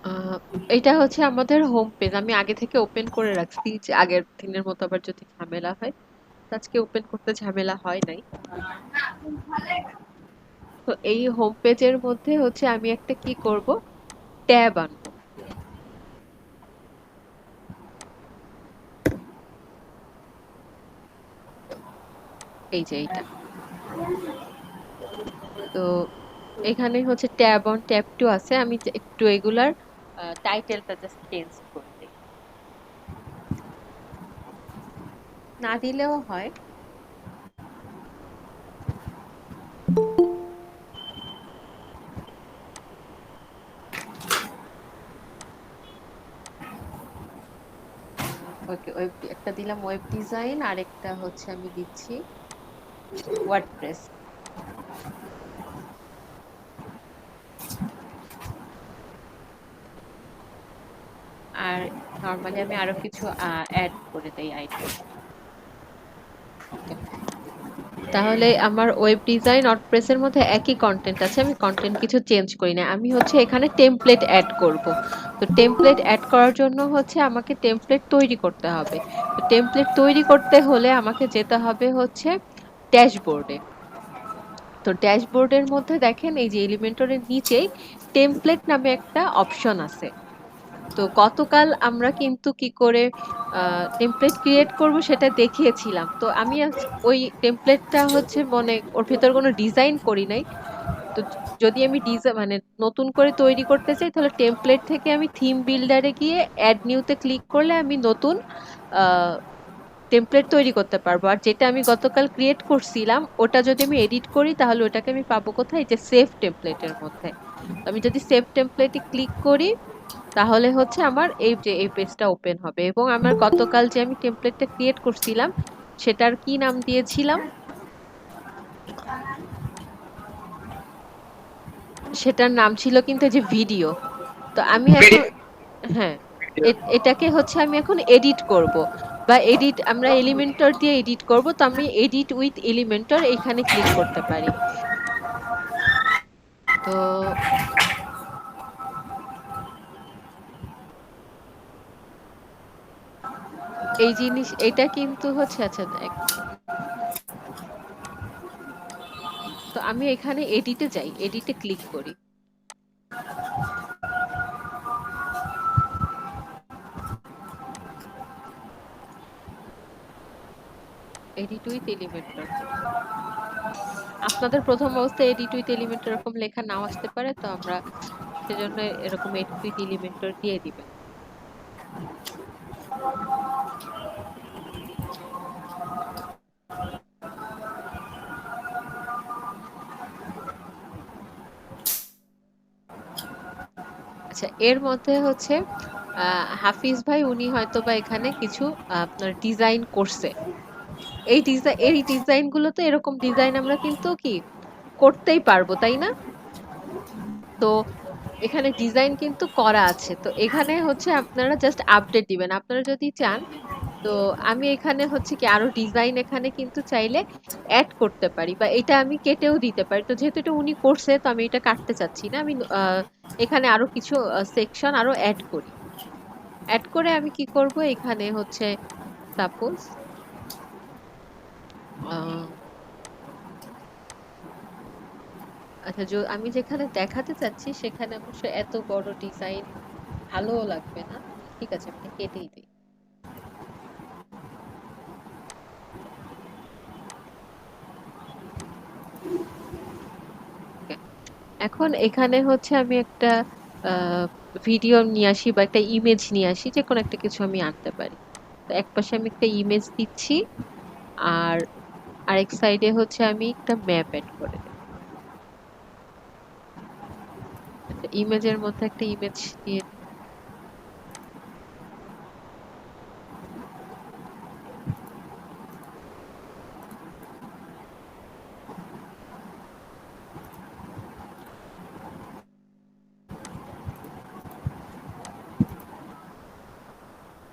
আহ, এটা হচ্ছে আমাদের হোম পেজ। আমি আগে থেকে ওপেন করে রাখছি, যে আগের দিনের মতো আবার যদি ঝামেলা হয়। তো আজকে ওপেন করতে ঝামেলা হয় নাই। তো এই হোম পেজের মধ্যে হচ্ছে আমি একটা কি করব, ট্যাব আনবো। এই যে এইটা। তো এখানে হচ্ছে ট্যাব অন ট্যাব টু আছে, আমি একটু এগুলার টাইটেলটা জাস্ট চেঞ্জ করে দিই। না দিলেও হয়। ওকে, ওয়েব একটা দিলাম ওয়েব ডিজাইন, আর একটা হচ্ছে আমি দিচ্ছি ওয়ার্ডপ্রেস। আর নরমালি আমি আরো কিছু অ্যাড করে দেই আইটেম। ওকে, তাহলে আমার ওয়েব ডিজাইন ওয়ার্ডপ্রেসের মধ্যে একই কন্টেন্ট আছে, আমি কন্টেন্ট কিছু চেঞ্জ করি না। আমি হচ্ছে এখানে টেমপ্লেট অ্যাড করব। তো টেমপ্লেট অ্যাড করার জন্য হচ্ছে আমাকে টেমপ্লেট তৈরি করতে হবে। তো টেমপ্লেট তৈরি করতে হলে আমাকে যেতে হবে হচ্ছে ড্যাশবোর্ডে। তো ড্যাশবোর্ডের মধ্যে দেখেন এই যে এলিমেন্টরের নিচেই টেমপ্লেট নামে একটা অপশন আছে। তো গতকাল আমরা কিন্তু কি করে টেমপ্লেট ক্রিয়েট করব সেটা দেখিয়েছিলাম। তো আমি ওই টেমপ্লেটটা হচ্ছে মনে ওর ভেতর কোনো ডিজাইন করি নাই। তো যদি আমি ডিজাইন মানে নতুন করে তৈরি করতে চাই, তাহলে টেমপ্লেট থেকে আমি থিম বিল্ডারে গিয়ে অ্যাড নিউতে ক্লিক করলে আমি নতুন টেমপ্লেট তৈরি করতে পারবো। আর যেটা আমি গতকাল ক্রিয়েট করছিলাম ওটা যদি আমি এডিট করি, তাহলে ওটাকে আমি পাবো কোথায়, যে সেভ টেমপ্লেটের মধ্যে। তো আমি যদি সেভ টেমপ্লেটে ক্লিক করি, তাহলে হচ্ছে আমার এই যে এই পেজটা ওপেন হবে। এবং আমার গতকাল যে আমি টেমপ্লেটটা ক্রিয়েট করছিলাম সেটার কি নাম দিয়েছিলাম, সেটার নাম ছিল কিন্তু যে ভিডিও। তো আমি এখন, হ্যাঁ, এটাকে হচ্ছে আমি এখন এডিট করব, বা এডিট আমরা এলিমেন্টর দিয়ে এডিট করব। তো আমি এডিট উইথ এলিমেন্টর এখানে ক্লিক করতে পারি। তো এই জিনিস এটা কিন্তু হচ্ছে, আচ্ছা এক মিনিট। তো আমি এখানে এডিটে যাই, এডিটে ক্লিক করি। Edit with Elementor. আপনাদের প্রথম অবস্থায় এডিট উইথ এলিমেন্টর এরকম লেখা নাও আসতে পারে, তো আমরা সেজন্য এরকম এডিট উইথ এলিমেন্টর দিয়ে দিবেন। আচ্ছা, এর মধ্যে হচ্ছে হাফিজ ভাই উনি হয়তো বা এখানে কিছু আপনার ডিজাইন করছে। এই ডিজাইন গুলো তো, এরকম ডিজাইন আমরা কিন্তু কি করতেই পারবো, তাই না? তো এখানে ডিজাইন কিন্তু করা আছে। তো এখানে হচ্ছে আপনারা জাস্ট আপডেট দিবেন আপনারা যদি চান। তো আমি এখানে হচ্ছে কি আরো ডিজাইন এখানে কিন্তু চাইলে অ্যাড করতে পারি, বা এটা আমি কেটেও দিতে পারি। তো যেহেতু এটা উনি করছে, তো আমি এটা কাটতে চাচ্ছি না। আমি এখানে আরো কিছু সেকশন আরো অ্যাড করি। অ্যাড করে আমি কি করব, এখানে হচ্ছে সাপোজ আচ্ছা, আমি যেখানে দেখাতে চাচ্ছি সেখানে অবশ্য এত বড় ডিজাইন ভালোও লাগবে না। ঠিক আছে, আমি এটা কেটেই দিই। Okay. এখন এখানে হচ্ছে আমি একটা ভিডিও নিয়ে আসি বা একটা ইমেজ নিয়ে আসি, যে কোনো একটা কিছু আমি আনতে পারি। তো এক পাশে আমি একটা ইমেজ দিচ্ছি, আর আরেক সাইডে হচ্ছে আমি একটা ম্যাপ এড করে দেব। আচ্ছা, ইমেজের মধ্যে একটা ইমেজ দিয়ে দিই।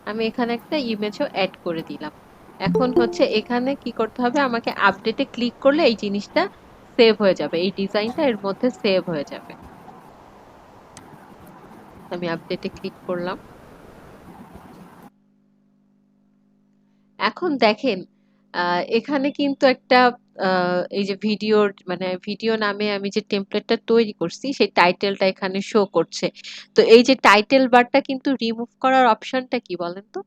আমি এখানে একটা ইমেজও অ্যাড করে দিলাম। এখন হচ্ছে এখানে কি করতে হবে, আমাকে আপডেটে ক্লিক করলে এই জিনিসটা সেভ হয়ে যাবে, এই ডিজাইনটা এর মধ্যে সেভ হয়ে যাবে। আমি আপডেটে ক্লিক করলাম। এখন দেখেন এখানে কিন্তু একটা এই যে ভিডিওর মানে ভিডিও নামে আমি যে টেমপ্লেটটা তৈরি করছি সেই টাইটেলটা এখানে শো করছে। তো এই যে টাইটেল বারটা কিন্তু রিমুভ করার অপশনটা কি বলেন তো?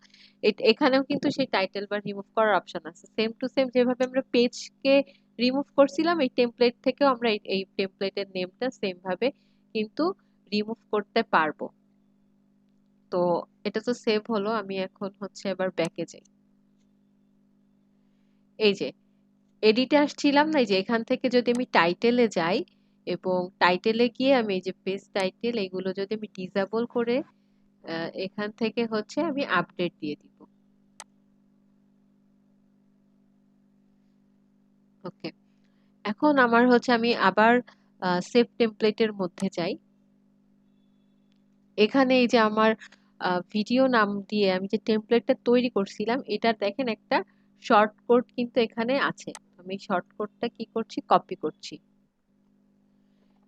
এখানেও কিন্তু সেই টাইটেল বার রিমুভ করার অপশন আছে। সেম টু সেম যেভাবে আমরা পেজকে রিমুভ করছিলাম এই টেমপ্লেট থেকেও আমরা এই টেমপ্লেটের নেমটা সেম ভাবে কিন্তু রিমুভ করতে পারবো। তো এটা তো সেভ হলো। আমি এখন হচ্ছে এবার ব্যাকে যাই। এই যে এডিটে আসছিলাম না, এই যে এখান থেকে যদি আমি টাইটেলে যাই এবং টাইটেলে গিয়ে আমি এই যে পেজ টাইটেল এগুলো যদি আমি ডিসেবল করে এখান থেকে হচ্ছে আমি আপডেট দিয়ে দিব। ওকে, এখন আমার হচ্ছে আমি আবার সেভ টেমপ্লেটের মধ্যে যাই। এখানে এই যে আমার ভিডিও নাম দিয়ে আমি যে টেমপ্লেটটা তৈরি করছিলাম এটা দেখেন একটা শর্টকাট কিন্তু এখানে আছে। আমি শর্টকাটটা কি করছি, কপি করছি।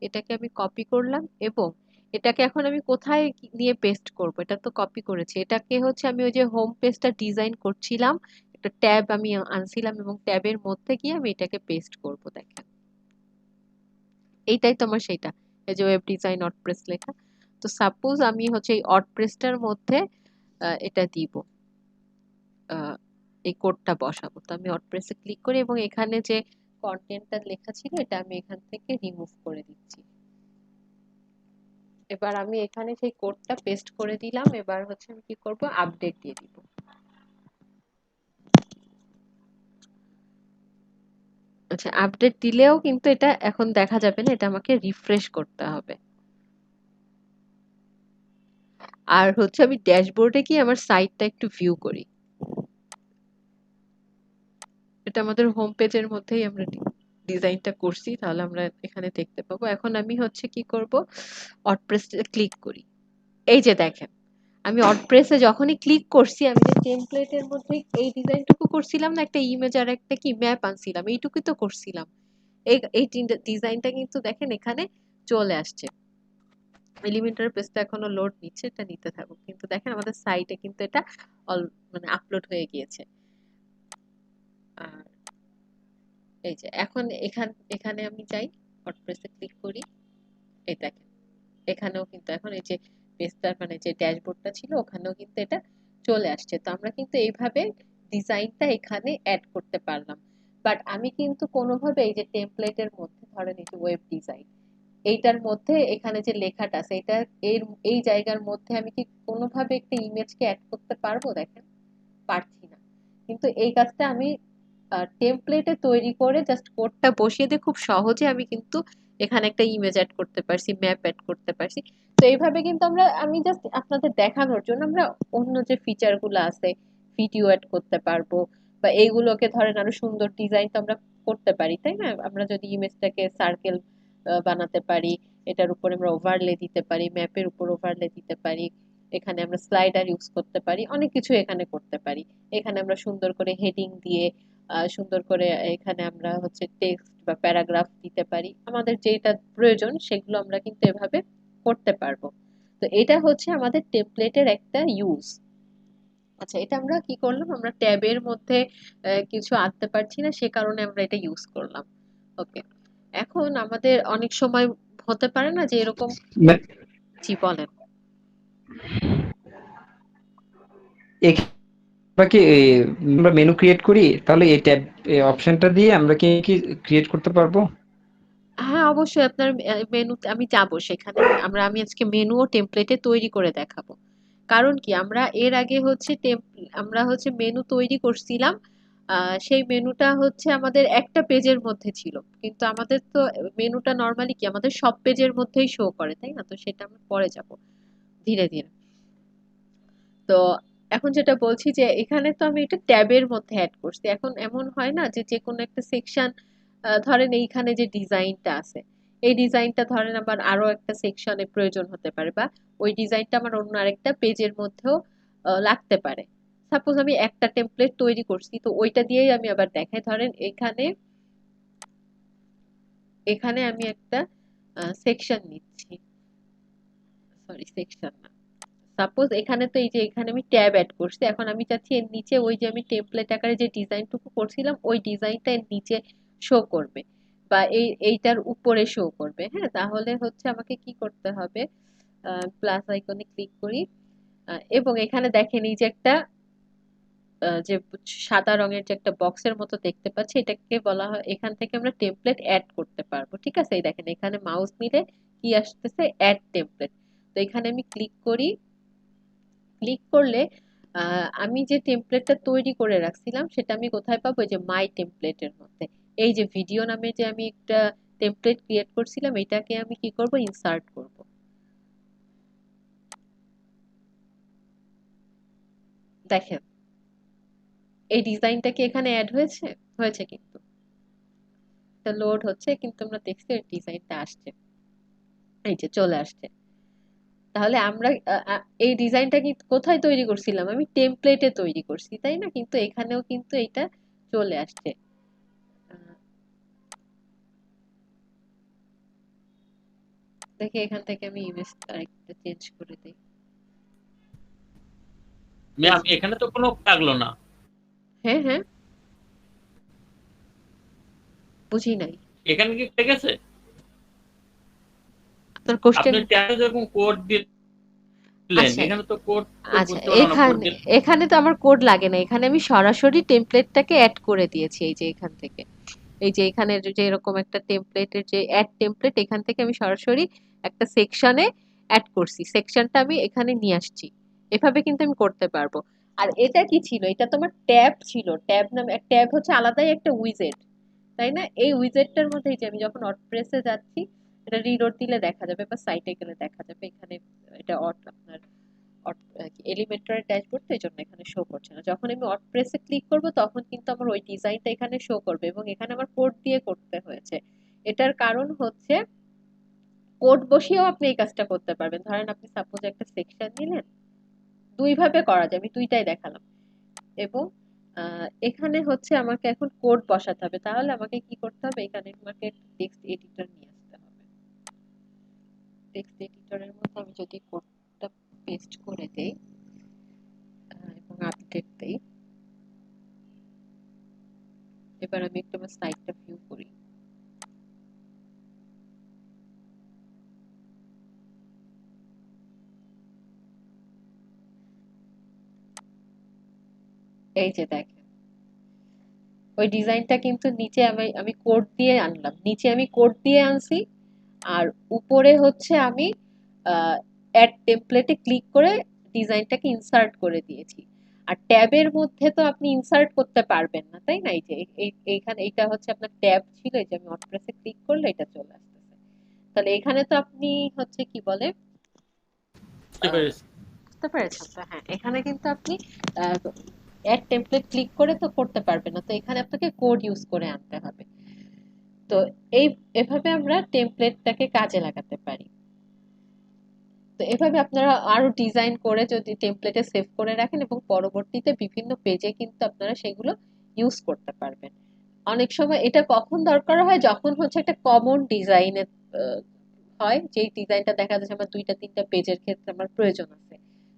এটাকে আমি কপি করলাম এবং এটাকে এখন আমি কোথায় নিয়ে পেস্ট করব? এটা তো কপি করেছি, এটাকে হচ্ছে আমি ওই যে হোম পেজটা ডিজাইন করছিলাম একটা ট্যাব আমি আনছিলাম এবং ট্যাবের মধ্যে গিয়ে আমি এটাকে পেস্ট করব। দেখেন এইটাই তো আমার সেইটা, এই যে ওয়েব ডিজাইন ওয়ার্ডপ্রেস লেখা। তো সাপোজ আমি হচ্ছে এই ওয়ার্ডপ্রেসটার মধ্যে এটা দিব, আহ, এই কোডটা বসাবো। তো আমি ওয়ার্ডপ্রেসে ক্লিক করি এবং এখানে যে কন্টেন্টটা লেখা ছিল এটা আমি এখান থেকে রিমুভ করে দিচ্ছি। এবার আমি এখানে সেই কোডটা পেস্ট করে দিলাম। এবার হচ্ছে আমি কি করব, আপডেট দিয়ে দিব। আচ্ছা, আপডেট দিলেও কিন্তু এটা এখন দেখা যাবে না, এটা আমাকে রিফ্রেশ করতে হবে। আর হচ্ছে আমি ড্যাশবোর্ডে গিয়ে আমার সাইটটা একটু ভিউ করি। এটা আমাদের হোম পেজের মধ্যেই আমরা ডিজাইনটা করছি, তাহলে আমরা এখানে দেখতে পাবো। এখন আমি হচ্ছে কি করব, ওয়ার্ডপ্রেসে ক্লিক করি। এই যে দেখেন আমি ওয়ার্ডপ্রেসে যখনই ক্লিক করছি আমি যে টেমপ্লেটের মধ্যে এই ডিজাইনটুকু করছিলাম না, একটা ইমেজ আর একটা কি ম্যাপ আনছিলাম, এইটুকুই তো করছিলাম। এই এই ডিজাইনটা কিন্তু দেখেন এখানে চলে আসছে। এলিমেন্টার পেজটা এখনো লোড নিচ্ছে, এটা নিতে থাকুক। কিন্তু দেখেন আমাদের সাইটে কিন্তু এটা অল মানে আপলোড হয়ে গিয়েছে। আর এই যে এখন এখানে আমি যাই, ওয়ার্ডপ্রেসে ক্লিক করি। এই দেখেন এখানেও কিন্তু এখন এই যে পেজটার মানে যে ড্যাশবোর্ডটা ছিল ওখানেও কিন্তু এটা চলে আসছে। তো আমরা কিন্তু এইভাবে ডিজাইনটা এখানে অ্যাড করতে পারলাম। বাট আমি কিন্তু কোনোভাবে এই যে টেমপ্লেটের মধ্যে ধরেন এই যে ওয়েব ডিজাইন এইটার মধ্যে এখানে যে লেখাটা আছে এটা এর এই জায়গার মধ্যে আমি কি কোনোভাবে একটা ইমেজকে অ্যাড করতে পারবো? দেখেন পারছি না। কিন্তু এই কাজটা আমি টেমপ্লেটে তৈরি করে জাস্ট কোডটা বসিয়ে দিয়ে খুব সহজে আমি কিন্তু এখানে একটা ইমেজ অ্যাড করতে পারছি, ম্যাপ অ্যাড করতে পারছি। তো এইভাবে কিন্তু আমি জাস্ট আপনাদের দেখানোর জন্য আমরা অন্য যে ফিচার গুলো আছে ভিডিও অ্যাড করতে পারবো বা এইগুলোকে ধরেন আরো সুন্দর ডিজাইন তো আমরা করতে পারি, তাই না? আমরা যদি ইমেজটাকে সার্কেল বানাতে পারি, এটার উপরে আমরা ওভারলে দিতে পারি, ম্যাপের উপর ওভারলে দিতে পারি, এখানে আমরা স্লাইডার ইউজ করতে পারি, অনেক কিছু এখানে করতে পারি। এখানে আমরা সুন্দর করে হেডিং দিয়ে সুন্দর করে এখানে আমরা হচ্ছে টেক্সট বা প্যারাগ্রাফ দিতে পারি, আমাদের যেটা প্রয়োজন সেগুলো আমরা কিন্তু এভাবে করতে পারবো। তো এটা হচ্ছে আমাদের টেমপ্লেটের একটা ইউজ। আচ্ছা, এটা আমরা কি করলাম, আমরা ট্যাবের মধ্যে কিছু আনতে পারছি না সে কারণে আমরা এটা ইউজ করলাম। ওকে, এখন আমাদের অনেক সময় হতে পারে না যে এরকম। মা- জি বলেন। এখানে আমরা কি আমরা মেনু ক্রিয়েট করি, তাহলে এই ট্যাব অপশনটা দিয়ে আমরা কি কি ক্রিয়েট করতে পারবো? হ্যাঁ, অবশ্যই আপনার মেনুতে আমি যাব, সেখানে আমি আজকে মেনু ও টেমপ্লেটে তৈরি করে দেখাবো। কারণ কি আমরা এর আগে হচ্ছে আমরা হচ্ছে মেনু তৈরি করছিলাম, সেই মেনুটা হচ্ছে আমাদের একটা পেজের মধ্যে ছিল। কিন্তু আমাদের তো মেনুটা নরমালি কি আমাদের সব পেজের মধ্যেই শো করে, তাই না? তো সেটা আমরা পরে যাব ধীরে ধীরে। তো এখন যেটা বলছি যে এখানে তো আমি এটা ট্যাবের মধ্যে অ্যাড করছি। এখন এমন হয় না যে যে কোনো একটা সেকশন, ধরেন এইখানে যে ডিজাইনটা আছে এই ডিজাইনটা ধরেন আমার আরো একটা সেকশনে প্রয়োজন হতে পারে বা ওই ডিজাইনটা আমার অন্য আরেকটা পেজের মধ্যেও লাগতে পারে। সাপোজ আমি একটা টেমপ্লেট তৈরি করছি, তো ওইটা দিয়েই আমি আবার দেখাই। ধরেন এখানে এখানে আমি একটা সেকশন নিচ্ছি, সরি সেকশন না, সাপোজ এখানে তো এই যে এখানে আমি ট্যাব অ্যাড করছি, এখন আমি চাচ্ছি এর নিচে ওই যে আমি টেমপ্লেট আকারে যে ডিজাইনটুকু করছিলাম ওই ডিজাইনটা এর নিচে শো করবে, বা এইটার উপরে শো করবে। হ্যাঁ, তাহলে হচ্ছে আমাকে কি করতে হবে, প্লাস আইকনে ক্লিক করি, এবং এখানে দেখেন এই যে একটা যে সাদা রঙের যে একটা বক্সের মতো দেখতে পাচ্ছি, এটাকে বলা হয়, এখান থেকে আমরা টেমপ্লেট অ্যাড করতে পারবো। ঠিক আছে, এই দেখেন এখানে মাউস নিলে কি আসতেছে, অ্যাড টেমপ্লেট। তো এখানে আমি ক্লিক করি, ক্লিক করলে আমি যে টেমপ্লেটটা তৈরি করে রাখছিলাম সেটা আমি কোথায় পাবো, এই যে মাই টেমপ্লেটের মধ্যে এই যে ভিডিও নামে যে আমি একটা টেমপ্লেট ক্রিয়েট করছিলাম, এটাকে আমি কি করব, ইনসার্ট করব। দেখেন এই ডিজাইনটা কি এখানে অ্যাড হয়েছে, হয়েছে কিন্তু এটা লোড হচ্ছে, কিন্তু আমরা দেখছি এর ডিজাইনটা আসছে, এই যে চলে আসছে। তাহলে আমরা এই ডিজাইনটা কি কোথায় তৈরি করছিলাম, আমি টেমপ্লেটে তৈরি করছি তাই না, কিন্তু এখানেও কিন্তু এটা চলে আসছে। আহ, দেখি এখান থেকে আমি ইমেজটা আরেকটু চেঞ্জ করে দিই। এই ম্যাম যে, এখানে তো কোনো লাগলো না। হ্যাঁ হ্যাঁ, বুঝি নাই এখানে কি ঠিক আছে? আপনার কোশ্চেন। আপনি ট্যাবে যখন কোড দিলেন, আচ্ছা, এখানে তো কোড তো আচ্ছা, বুঝতে পারলাম না কোড এখানে দিলেন। এখানে তো আমার কোড লাগে না, এখানে আমি সরাসরি টেমপ্লেটটাকে অ্যাড করে দিয়েছি। এই যে এখান থেকে, এই যে এখানে যে এরকম একটা টেমপ্লেটের যে অ্যাড টেমপ্লেট, এখান থেকে আমি সরাসরি একটা সেকশনে অ্যাড করছি, সেকশনটা আমি এখানে নিয়ে আসছি। এভাবে কিন্তু আমি করতে পারবো। আর এটা কি ছিল, এটা তো আমার ট্যাব ছিল, ট্যাব নামে, ট্যাব হচ্ছে আলাদাই একটা উইজেট তাই না, এই উইজেটটার মধ্যে এই যে আমি যখন ওয়ার্ডপ্রেসে যাচ্ছি, এটা রিলোড দিলে দেখা যাবে বা সাইটে গেলে দেখা যাবে এখানে এটা আপনার এলিমেন্টরের ড্যাশবোর্ড, তো এই জন্য এখানে শো করছে না। যখন আমি ওয়ার্ডপ্রেসে ক্লিক করব তখন কিন্তু আমার ওই ডিজাইনটা এখানে শো করবে, এবং এখানে আমার কোড দিয়ে করতে হয়েছে। এটার কারণ হচ্ছে কোড বসিয়েও আপনি এই কাজটা করতে পারবেন। ধরেন আপনি সাপোজ একটা সেকশন নিলেন, দুই ভাবে করা যায়, আমি দুইটাই দেখালাম। এবং এখানে হচ্ছে আমাকে এখন কোড বসাতে হবে, তাহলে আমাকে কি করতে হবে, এখানে আমাকে টেক্সট এডিটর নিয়ে আসতে হবে। টেক্সট এডিটরের মধ্যে আমি যদি কোডটা পেস্ট করে দেই এবং আপডেট দেই, এবার আমি একটু আমার সাইটটা ভিউ করি। এই যে দেখেন ওই ডিজাইনটা কিন্তু নিচে আমি আমি কোড দিয়ে আনলাম, নিচে আমি কোড দিয়ে আনছি, আর উপরে হচ্ছে আমি অ্যাড টেমপ্লেটে ক্লিক করে ডিজাইনটাকে ইনসার্ট করে দিয়েছি। আর ট্যাবের মধ্যে তো আপনি ইনসার্ট করতে পারবেন না তাই না, এই যে এইখানে এইটা হচ্ছে আপনার ট্যাব ছিল, এই যে আমি ওয়ার্ডপ্রেসে ক্লিক করলে এটা চলে আসতেছে। তাহলে এখানে তো আপনি হচ্ছে কি বলে, বুঝতে পেরেছি। বুঝতে পেরেছেন তো, হ্যাঁ এখানে কিন্তু আপনি অ্যাড টেমপ্লেট ক্লিক করে তো করতে পারবেন না, তো এখানে আপনাকে কোড ইউজ করে আনতে হবে। তো এই এভাবে আমরা টেমপ্লেটটাকে কাজে লাগাতে পারি। তো এভাবে আপনারা আরো ডিজাইন করে যদি টেমপ্লেটে সেভ করে রাখেন, এবং পরবর্তীতে বিভিন্ন পেজে কিন্তু আপনারা সেগুলো ইউজ করতে পারবেন। অনেক সময় এটা কখন দরকার হয়, যখন হচ্ছে একটা কমন ডিজাইনের হয়, যেই ডিজাইনটা দেখা যাচ্ছে আমার দুইটা তিনটা পেজের ক্ষেত্রে আমার প্রয়োজন আছে,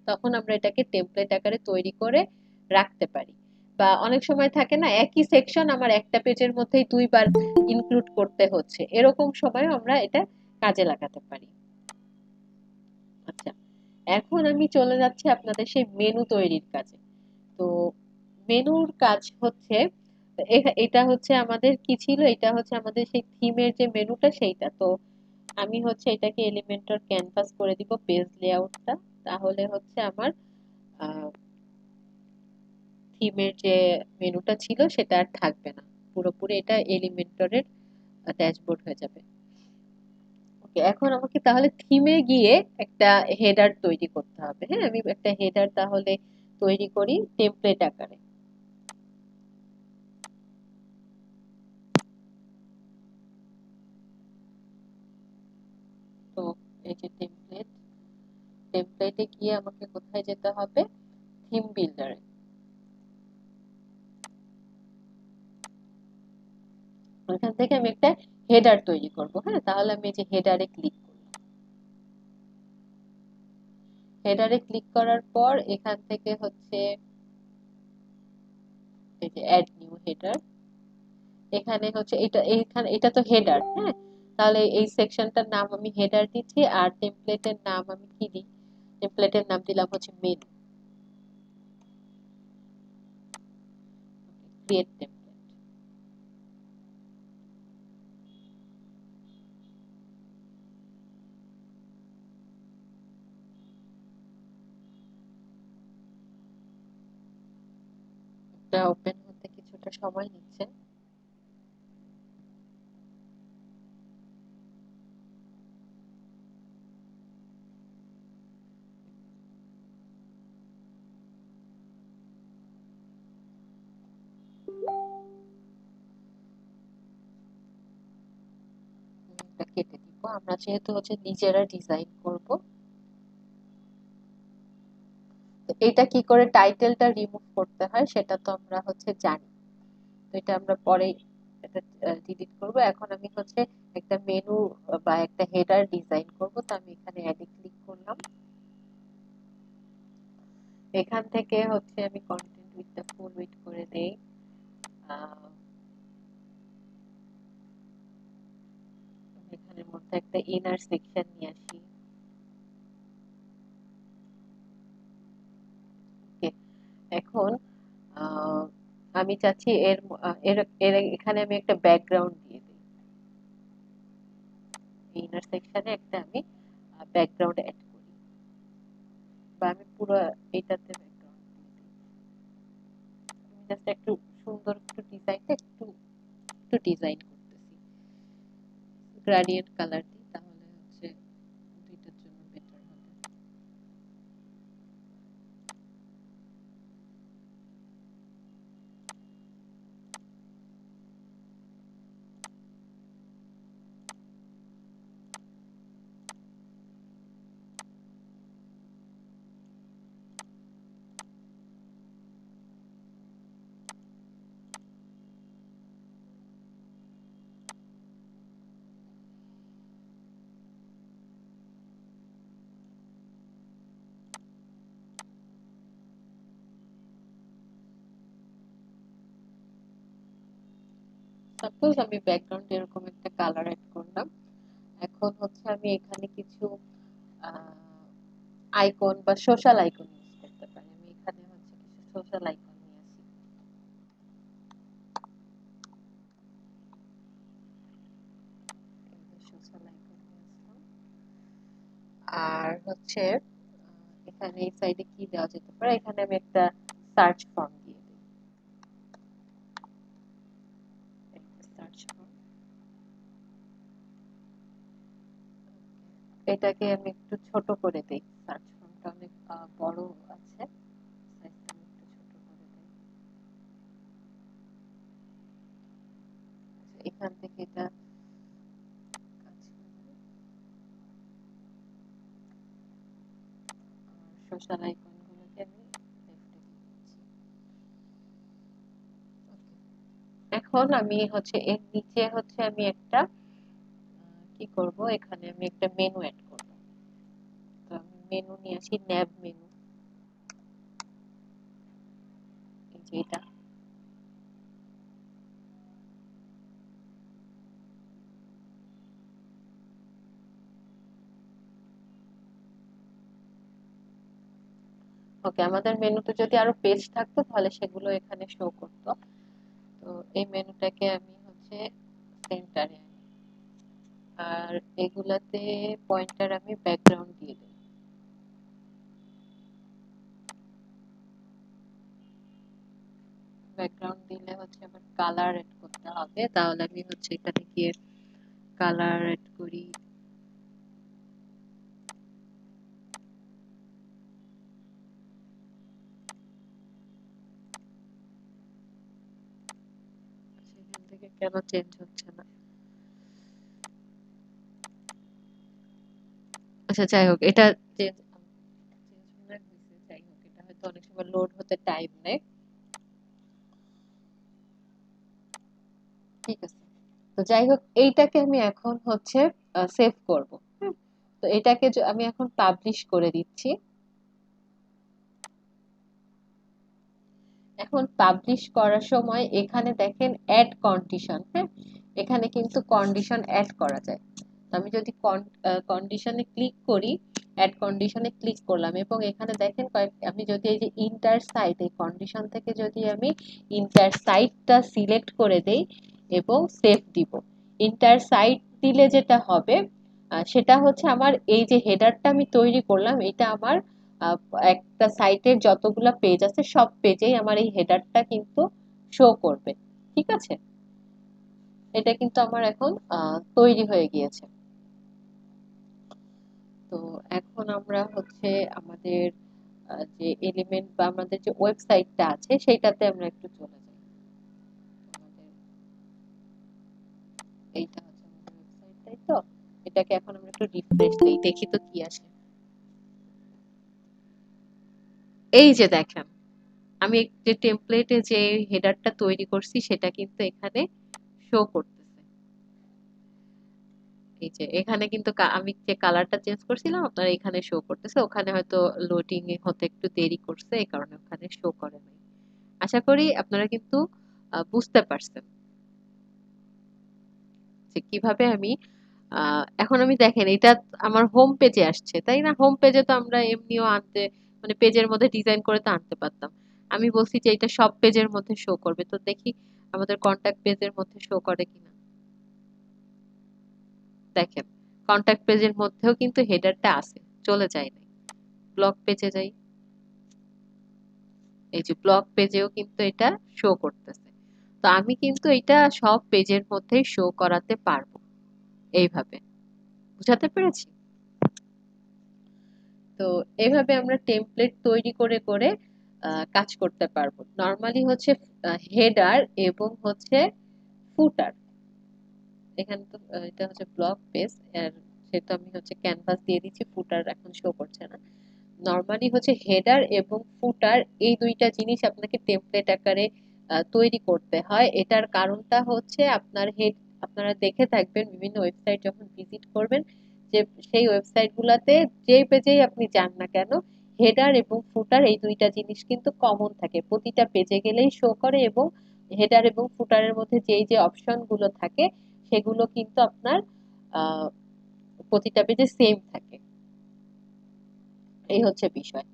তখন আমরা এটাকে টেমপ্লেট আকারে তৈরি করে রাখতে পারি। বা অনেক সময় থাকে না, একই সেকশন আমার একটা পেজের মধ্যেই দুইবার ইনক্লুড করতে হচ্ছে, এরকম সময় আমরা এটা কাজে লাগাতে পারি। আচ্ছা, এখন আমি চলে যাচ্ছি আপনাদের সেই মেনু তৈরির কাজে। তো মেনুর কাজ হচ্ছে, এটা হচ্ছে আমাদের কি ছিল, এটা হচ্ছে আমাদের সেই থিমের যে মেনুটা সেইটা। তো আমি হচ্ছে এটাকে এলিমেন্টর ক্যানভাস করে দিব পেজ লেআউটটা, তাহলে হচ্ছে আমার থিমের যে মেনুটা ছিল সেটা আর থাকবে না, পুরোপুরি এটা এলিমেন্টরের ড্যাশবোর্ড হয়ে যাবে। ওকে, এখন আমাকে তাহলে থিমে গিয়ে একটা হেডার তৈরি করতে হবে। হ্যাঁ, আমি একটা হেডার তাহলে তৈরি করি টেমপ্লেট আকারে। তো এই যে টেমপ্লেট, টেমপ্লেটে গিয়ে আমাকে কোথায় যেতে হবে, থিম বিল্ডারে। ওখান থেকে আমি একটা হেডার তৈরি করব। হ্যাঁ, তাহলে আমি এই যে হেডারে ক্লিক করলাম। হেডারে ক্লিক করার পর এখান থেকে হচ্ছে এই যে অ্যাড নিউ হেডার, এখানে হচ্ছে এটা তো হেডার, হ্যাঁ, তাহলে এই সেকশনটার নাম আমি হেডার দিচ্ছি, আর টেমপ্লেটের নাম আমি কি দিই, টেমপ্লেটের নাম দিলাম হচ্ছে মেনু, ক্রিয়েট টেমপ্লেট। এটা ওপেন হতে কিছুটা সময় নিচ্ছে। এটা কেটে দিব, আমরা যেহেতু হচ্ছে নিজেরা ডিজাইন করব। তো এটা কি করে টাইটেলটা রিমুভ করতে হয় সেটা তো আমরা হচ্ছে জানি, তো এটা আমরা পরে এটা ডিলিট করব। এখন আমি হচ্ছে একটা মেনু বা একটা হেডার ডিজাইন করব, তো আমি এখানে অ্যাডে ক্লিক করলাম। এখান থেকে হচ্ছে আমি কন্টেন্ট উইথটা ফুল উইডথ করে দেই। এখানের মধ্যে একটা ইনার সেকশন নিয়ে আসি। ওকে, এখন আহ, আমি চাচ্ছি এর এখানে আমি একটা ব্যাকগ্রাউন্ড দিয়ে দিই। ইনার সেকশনে একটা আমি ব্যাকগ্রাউন্ড অ্যাড করি, বা আমি পুরো এটাতে ব্যাকগ্রাউন্ড দিয়ে দিই। আমি জাস্ট একটু সুন্দর একটু ডিজাইনটা একটু একটু ডিজাইন করতেছি, গ্রেডিয়েন্ট কালার দিই, তাহলে হচ্ছে দুইটার জন্য বেটার হবে। সাপোজ আমি ব্যাকগ্রাউন্ড এরকম একটা কালার অ্যাড করলাম। এখন হচ্ছে আমি এখানে কিছু আইকন বা সোশ্যাল আইকন ইউজ করতে পারি। আমি এখানে হচ্ছে কিছু সোশ্যাল আইকন নিয়ে আসি। সোশ্যাল আইকন নিয়ে আসলাম। আর হচ্ছে এখানে এই সাইডে কি দেওয়া যেতে পারে, এখানে আমি একটা সার্চ ফর্ম দিয়ে দিই। সার্চ ফর্ম, এটাকে আমি একটু ছোট করে দেই, সার্চ ফর্মটা অনেক বড় আছে, সাইজটা আমি একটু ছোট করে দেই। এখান থেকে এটা সোশ্যাল আইকন গুলোকে আমি লেফটে দিয়ে দিচ্ছি। এখন আমি হচ্ছে এর নিচে হচ্ছে আমি একটা কি করব, এখানে আমি একটা মেনু অ্যাড করব। তো আমি মেনু নিয়ে আসি, ন্যাব মেনু, এই যে এটা। ওকে, আমাদের মেনুতে যদি আরো পেজ থাকতো তাহলে সেগুলো এখানে শো করতো। তো এই মেনুটাকে আমি হচ্ছে সেন্টারে আনি, আর এগুলাতে পয়েন্টার আমি ব্যাকগ্রাউন্ড দিয়ে দিই। ব্যাকগ্রাউন্ড দিলে হচ্ছে আবার কালার এড করতে হবে, তাহলে আমি হচ্ছে এখানে গিয়ে কালার এড করি। সেখান থেকে কেন চেঞ্জ হচ্ছে না? আচ্ছা যাই হোক, এটা চেঞ্জ মনে হয় হয়েছে। যাই হোক, এটা হয়তো অনেক সময় লোড হতে টাইম নেয়। ঠিক আছে, তো যাই হোক, এইটাকে আমি এখন হচ্ছে সেভ করব। হুম, তো এটাকে আমি এখন পাবলিশ করে দিচ্ছি। এখন পাবলিশ করার সময় এখানে দেখেন অ্যাড কন্ডিশন, হ্যাঁ, এখানে কিন্তু কন্ডিশন অ্যাড করা যায়। তো আমি যদি কন্ডিশনে ক্লিক করি, অ্যাড কন্ডিশনে ক্লিক করলাম এবং এখানে দেখেন আমি যদি এই যে ইন্টার সাইট, এই কন্ডিশন থেকে যদি আমি ইন্টার সাইটটা সিলেক্ট করে দেই এবং সেভ দিব, ইন্টার সাইট দিলে যেটা হবে সেটা হচ্ছে আমার এই যে হেডারটা আমি তৈরি করলাম, এটা আমার আহ, একটা সাইটের যতগুলা পেজ আছে সব পেজেই আমার এই হেডারটা কিন্তু শো করবে। ঠিক আছে, এটা কিন্তু আমার এখন তৈরি হয়ে গিয়েছে। তো এখন আমরা হচ্ছে আমাদের যে এলিমেন্ট বা আমাদের যে ওয়েবসাইটটা আছে সেইটাতে আমরা একটু চলে যাই। আমাদের এইটা হচ্ছে আমাদের ওয়েবসাইট, তাই তো? এটাকে এখন আমরা একটু রিফ্রেশ দেই, দেখি তো কি আসে। এই যে দেখেন, আমি যে টেমপ্লেটে যে হেডারটা তৈরি করছি সেটা কিন্তু এখানে শো করতেছে। এই যে এখানে কিন্তু আমি যে কালারটা চেঞ্জ করছিলাম আপনার এখানে শো করতেছে, ওখানে হয়তো লোডিং এ হতে একটু দেরি করছে, এই কারণে ওখানে শো করে নাই। আশা করি আপনারা কিন্তু বুঝতে পারছেন যে কিভাবে আমি এখন আমি দেখেন এটা আমার হোম পেজে আসছে, তাই না? হোম পেজে তো আমরা এমনিও আনতে, মানে পেজের মধ্যে ডিজাইন করে তো আনতে পারতাম। আমি বলছি যে এটা সব পেজের মধ্যে শো করবে, তো দেখি আমাদের কন্টাক্ট পেজের মধ্যে শো করে কিনা। দেখেন, কন্টাক্ট পেজের মধ্যেও কিন্তু হেডারটা আছে, চলে যায় নাই। ব্লগ পেজে যাই, এই যে ব্লগ পেজেও কিন্তু এটা শো করতেছে। তো আমি কিন্তু এটা সব পেজের মধ্যেই শো করাতে পারবো এইভাবে। বুঝাতে পেরেছি? তো এভাবে আমরা টেমপ্লেট তৈরি করে করে কাজ করতে পারবো। নরমালি হচ্ছে হেডার এবং হচ্ছে ফুটার, এখানে তো এটা হচ্ছে ব্লগ পেজ, আর সেটা আমি হচ্ছে ক্যানভাস দিয়ে দিচ্ছি, ফুটার এখন শো করছে না। নরমালি হচ্ছে হেডার এবং ফুটার এই দুইটা জিনিস আপনাকে টেমপ্লেট আকারে তৈরি করতে হয়। এটার কারণটা হচ্ছে আপনারা দেখে থাকবেন বিভিন্ন ওয়েবসাইট যখন ভিজিট করবেন, যে সেই ওয়েবসাইট গুলাতে যে পেজেই আপনি যান না কেন, হেডার এবং ফুটার এই দুইটা জিনিস কিন্তু কমন থাকে, প্রতিটা পেজে গেলেই শো করে, এবং হেডার এবং ফুটারের মধ্যে যেই যে অপশন গুলো থাকে সেগুলো কিন্তু আপনার আহ প্রতিটা পেজে সেম থাকে। এই হচ্ছে বিষয়।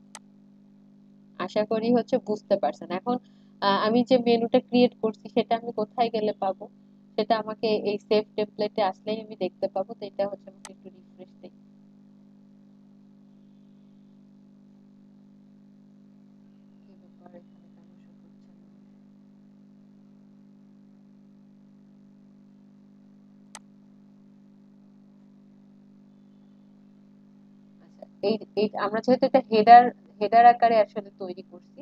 আশা করি হচ্ছে বুঝতে পারছেন। এখন আমি যে মেনুটা ক্রিয়েট করছি সেটা আমি কোথায় গেলে পাবো? সেটা আমাকে এই সেভ টেমপ্লেটে আসলেই আমি দেখতে পাবো। তো এটা হচ্ছে আমাকে একটু রিফ্রেশ দিই। কি ব্যাপার, এখানে কেন শো করছে না? আচ্ছা, এই এই আমরা যেহেতু এটা হেডার আকারে আসলে তৈরি করছি,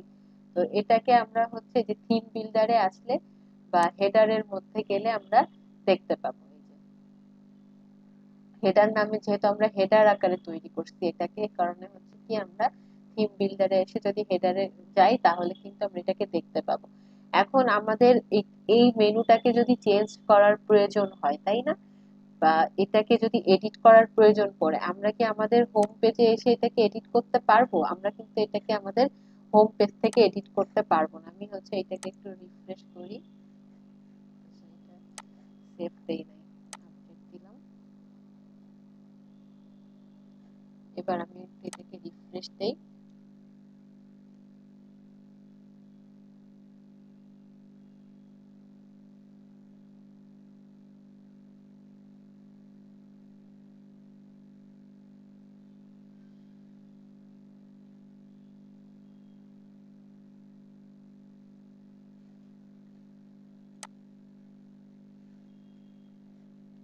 তো এটাকে আমরা হচ্ছে যে থিম বিল্ডারে আসলে বা হেডারের মধ্যে গেলে আমরা দেখতে পাবো। এই যে হেডার নামে যেহেতু আমরা হেডার আকারে তৈরি করছি এটাকে, এই কারণে হচ্ছে কি আমরা থিম বিল্ডারে এসে যদি হেডারে যাই তাহলে কিন্তু আমরা এটাকে দেখতে পাবো। এখন আমাদের এই মেনুটাকে যদি চেঞ্জ করার প্রয়োজন হয়, তাই না? বা এটাকে যদি এডিট করার প্রয়োজন পড়ে, আমরা কি আমাদের হোম পেজে এসে এটাকে এডিট করতে পারবো? আমরা কিন্তু এটাকে আমাদের হোম পেজ থেকে এডিট করতে পারবো না। আমি হচ্ছে এটাকে একটু রিফ্রেশ করি। সেভ দেই নাই, আপডেট দিলাম। এবার আমি এটাকে রিফ্রেশ দেই।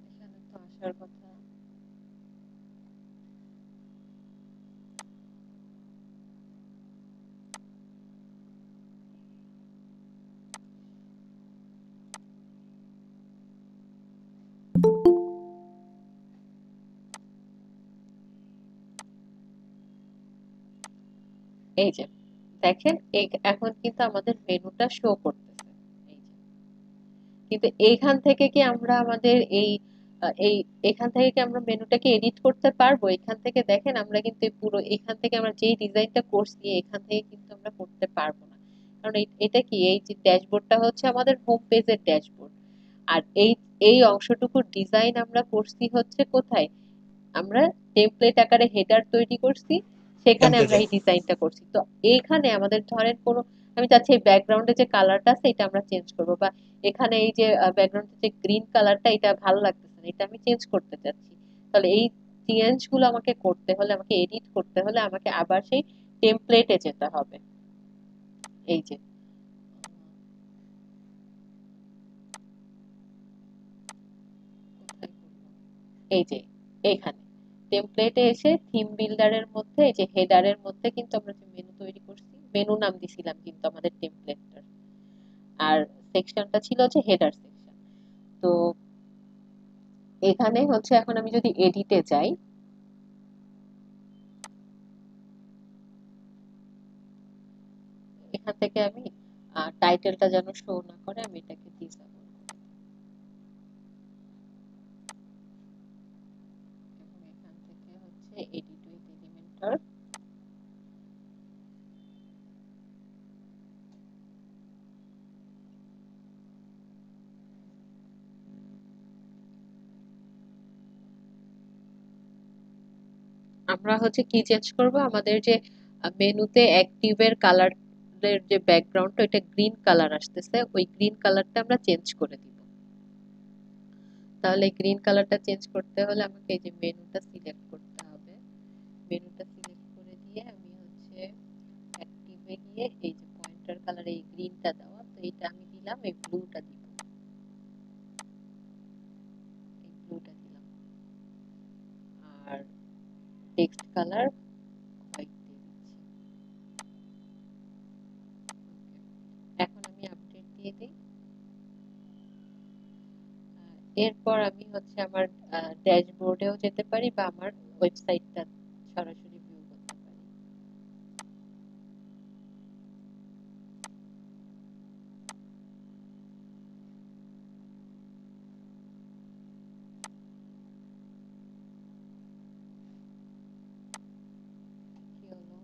এখানে তো আসার কথা। এই যে দেখেন, এখন কিন্তু আমাদের মেনুটা শো করতেছে। এই যে, কিন্তু এইখান থেকে কি আমরা আমাদের এই এখান থেকে কি আমরা মেনুটাকে এডিট করতে পারবো? এখান থেকে দেখেন আমরা কিন্তু এই পুরো এখান থেকে আমরা যেই ডিজাইনটা করছি এখান থেকে কিন্তু আমরা করতে পারবো না। কারণ এটা কি, এই যে ড্যাশবোর্ডটা হচ্ছে আমাদের হোম পেজের ড্যাশবোর্ড। আর এই অংশটুকুর ডিজাইন আমরা করছি হচ্ছে কোথায়, আমরা টেমপ্লেট আকারে হেডার তৈরি করছি, সেখানে আমরা টেমপ্লেটে। এই ডিজাইনটা করছি। তো এইখানে আমাদের ধরেন কোনো, আমি চাচ্ছি এই ব্যাকগ্রাউন্ডে যে কালারটা আছে এটা আমরা চেঞ্জ করবো, বা এখানে এই যে ব্যাকগ্রাউন্ডে যে গ্রিন কালারটা এটা ভালো লাগতেছে না, এটা আমি চেঞ্জ করতে চাচ্ছি। তাহলে এই চেঞ্জ গুলো আমাকে করতে হলে, আমাকে এডিট করতে হলে আমাকে আবার সেই টেমপ্লেটে যেতে হবে। এই যে কোথায় করলাম? এই যে এইখানে টেমপ্লেটে এসে থিম বিল্ডারের মধ্যে এই যে হেডারের মধ্যে কিন্তু আমরা যে মেনু তৈরি করছি, মেনু নাম দিছিলাম কিন্তু আমাদের টেমপ্লেটটার, আর সেকশনটা ছিল হচ্ছে হেডার সেকশন। তো এখানে হচ্ছে এখন আমি যদি এডিটে যাই, এখান থেকে আমি টাইটেলটা যেন শো না করে আমি এটাকে ডিসেবল করে দিই। এবং এখান থেকে হচ্ছে এডিট উইথ এলিমেন্টর, আমরা হচ্ছে কি চেঞ্জ করব, আমাদের যে মেনুতে অ্যাক্টিভের কালারের যে ব্যাকগ্রাউন্ড ওইটা গ্রিন কালার আসতেছে, ওই গ্রিন কালারটা আমরা চেঞ্জ করে দিব। তাহলে গ্রিন কালারটা চেঞ্জ করতে হলে আমাকে এই যে মেনুটা সিলেক্ট করতে হবে, মেনুটা সিলেক্ট করে দিয়ে আমি হচ্ছে অ্যাক্টিভে গিয়ে এই যে পয়েন্টার কালার এই গ্রিনটা দেওয়া, তো এইটা আমি দিলাম, এই ব্লুটা দিব, এই ব্লুটা দিলাম। আর টেক্সট কালার হোয়াইট দিয়ে দিচ্ছি। এখন আমি আপডেট দিয়ে দিই। এরপর আমি হচ্ছে আমার ড্যাশবোর্ডেও যেতে পারি বা আমার ওয়েবসাইটটা সরাসরি ভিউ করতে পারি। কি হলো?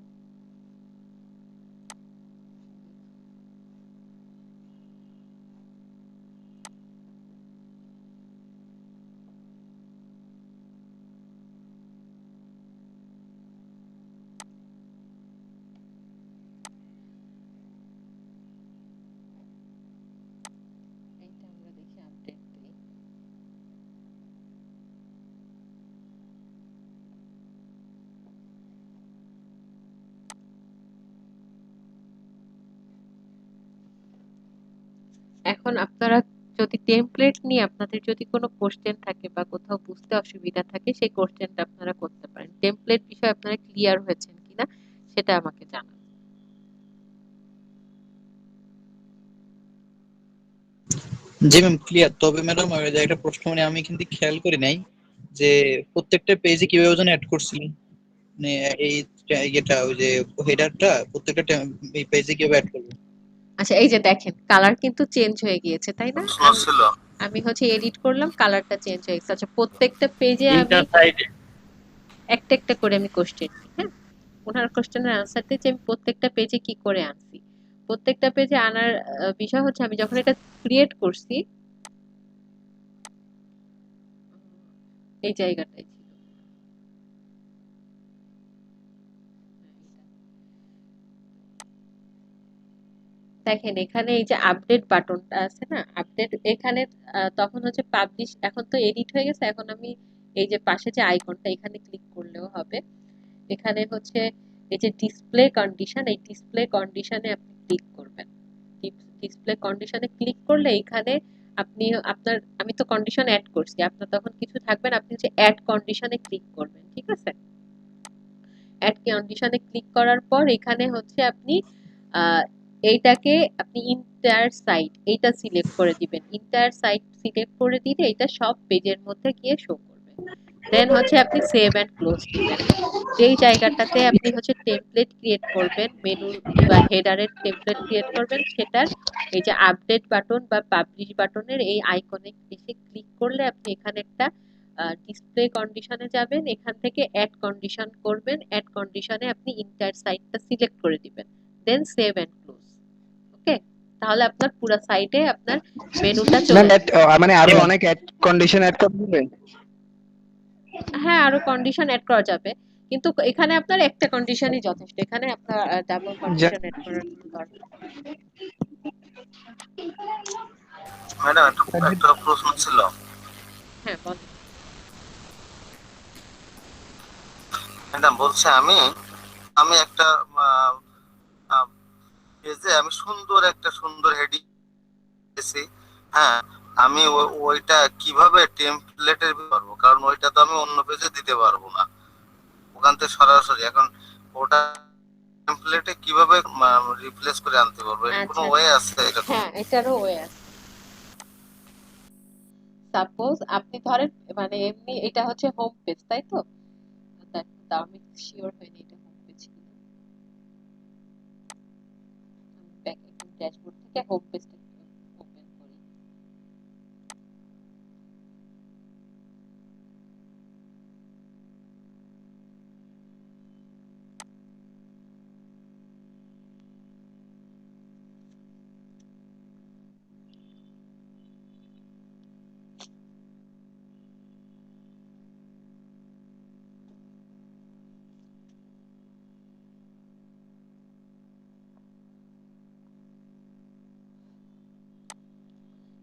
এইটা আমরা দেখি আপডেট দিই। এখন আপনারা যদি টেমপ্লেট নিয়ে আপনাদের যদি কোনো কোশ্চেন থাকে বা কোথাও বুঝতে অসুবিধা থাকে, সেই কোশ্চেনটা আপনারা করতে পারেন। টেমপ্লেট বিষয়ে আপনারা ক্লিয়ার হয়েছেন কিনা সেটা আমাকে জানান। জি ম্যাম ক্লিয়ার। তবে ম্যাডাম একটা প্রশ্ন, মানে আমি কিন্তু খেয়াল করি নাই যে প্রত্যেকটা পেজে কিভাবে যেন অ্যাড করছিলেন, মানে এই এটা ওই যে হেডারটা প্রত্যেকটা এই পেজে কিভাবে অ্যাড করবেন। আচ্ছা, এই যে দেখেন কালার কিন্তু চেঞ্জ হয়ে গিয়েছে, তাই না? আমি হচ্ছে এডিট করলাম, কালারটা চেঞ্জ হয়ে গেছে। আচ্ছা, প্রত্যেকটা পেজে আমি তিনটা সাইডে একটা একটা করে আমি কোশ্চেন নিই, হ্যাঁ? ওনার কোশ্চেনের আনসার দিই যে আমি প্রত্যেকটা পেজে কি করে আনছি। প্রত্যেকটা পেজে আনার বিষয় হচ্ছে আমি যখন এটা ক্রিয়েট করছি, এই জায়গাটাই ছিল। দেখেন এখানে এই যে আপডেট বাটনটা আছে না, আপডেট এখানে তখন হচ্ছে পাবলিশ, এখন তো এডিট হয়ে গেছে, এখন আমি এই যে পাশে যে আইকনটা এখানে ক্লিক করলেও হবে। এখানে হচ্ছে এই যে ডিসপ্লে কন্ডিশন, এই ডিসপ্লে কন্ডিশনে আপনি ক্লিক করবেন। ডিসপ্লে কন্ডিশনে ক্লিক করলে এখানে আপনি আপনার, আমি তো কন্ডিশন অ্যাড করছি, আপনার তখন কিছু থাকবে না, আপনি হচ্ছে অ্যাড কন্ডিশনে ক্লিক করবেন, ঠিক আছে? অ্যাড কন্ডিশনে ক্লিক করার পর এখানে হচ্ছে আপনি আহ, এইটাকে আপনি ইন্টায়ার সাইট এইটা সিলেক্ট করে দিবেন। ইন্টায়ার সাইট সিলেক্ট করে দিলে এটা সব পেজের মধ্যে গিয়ে শো করবে। দেন হচ্ছে আপনি সেভ এন্ড ক্লোজ দিবেন। যেই জায়গাটাতে আপনি হচ্ছে টেমপ্লেট ক্রিয়েট করবেন, মেনু বা হেডারের টেমপ্লেট ক্রিয়েট করবেন, সেটার এই যে আপডেট বাটন বা পাবলিশ বাটনের এই আইকনে এসে ক্লিক করলে আপনি এখানে একটা ডিসপ্লে কন্ডিশনে যাবেন, এখান থেকে অ্যাড কন্ডিশন করবেন, অ্যাড কন্ডিশনে আপনি ইন্টায়ার সাইটটা সিলেক্ট করে দিবেন, দেন সেভ এন্ড ক্লোজ। ওকে, তাহলে আপনার পুরো সাইটে আপনার মেনুটা ম্যাম চলে আসবে। মানে জি আরো ম্যাম। অনেক কন্ডিশন অ্যাড করতে হবে। হ্যাঁ, আরো কন্ডিশন এড করা যাবে, কিন্তু এখানে আপনার একটা কন্ডিশনই যথেষ্ট, এখানে আপনার ডাবল যা- কন্ডিশন এড করার কোনো দরকার নেই। ম্যাডাম একটা প্রশ্ন ছিল। হ্যাঁ বলেন। ম্যাডাম বলছে আমি আমি একটা পেজে আমি সুন্দর হেডিং দিয়েছি। হ্যাঁ, আমি ওইটা কিভাবে টেমপ্লেটে পারবো, কারণ ওইটা তো আমি অন্য পেজে দিতে পারবো না ওখান থেকে সরাসরি। এখন ওটা টেমপ্লেটে কিভাবে রিপ্লেস করে আনতে পারবো, এর কোনো আচ্ছা ওয়ে আছে এরকম? হ্যাঁ, এটারও ওয়ে আছে। সাপোজ আপনি ধরেন, মানে এমনি এটা হচ্ছে হোম পেজ তাই তো, তা আমি শিওর হইনি এটা হোম পেজ কিনা। ব্যাক ড্যাশবোর্ড থেকে হোম পেজটা ওপেন করি।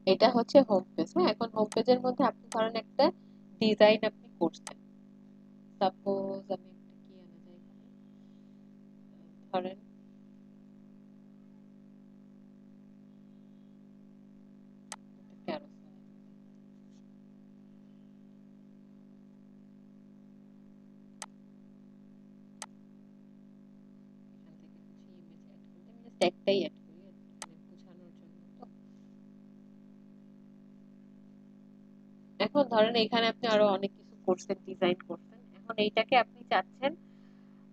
এটা হচ্ছে হোম পেজ। হ্যাঁ, এখন হোম পেজের মধ্যে আপনি ধরেন একটা ডিজাইন আপনি করছেন। সাপোজ আমি একটা কি আনা যায় এখানে, ধরেন একটা carousel। এখান থেকে কিছু ইমেজ অ্যাড করতে আমি জাস্ট একটাই অ্যাড করি মানে বোঝানোর জন্য। তো এখন ধরেন এখানে আপনি আরো অনেক কিছু করছেন, ডিজাইন করছেন, এখন এইটাকে আপনি চাচ্ছেন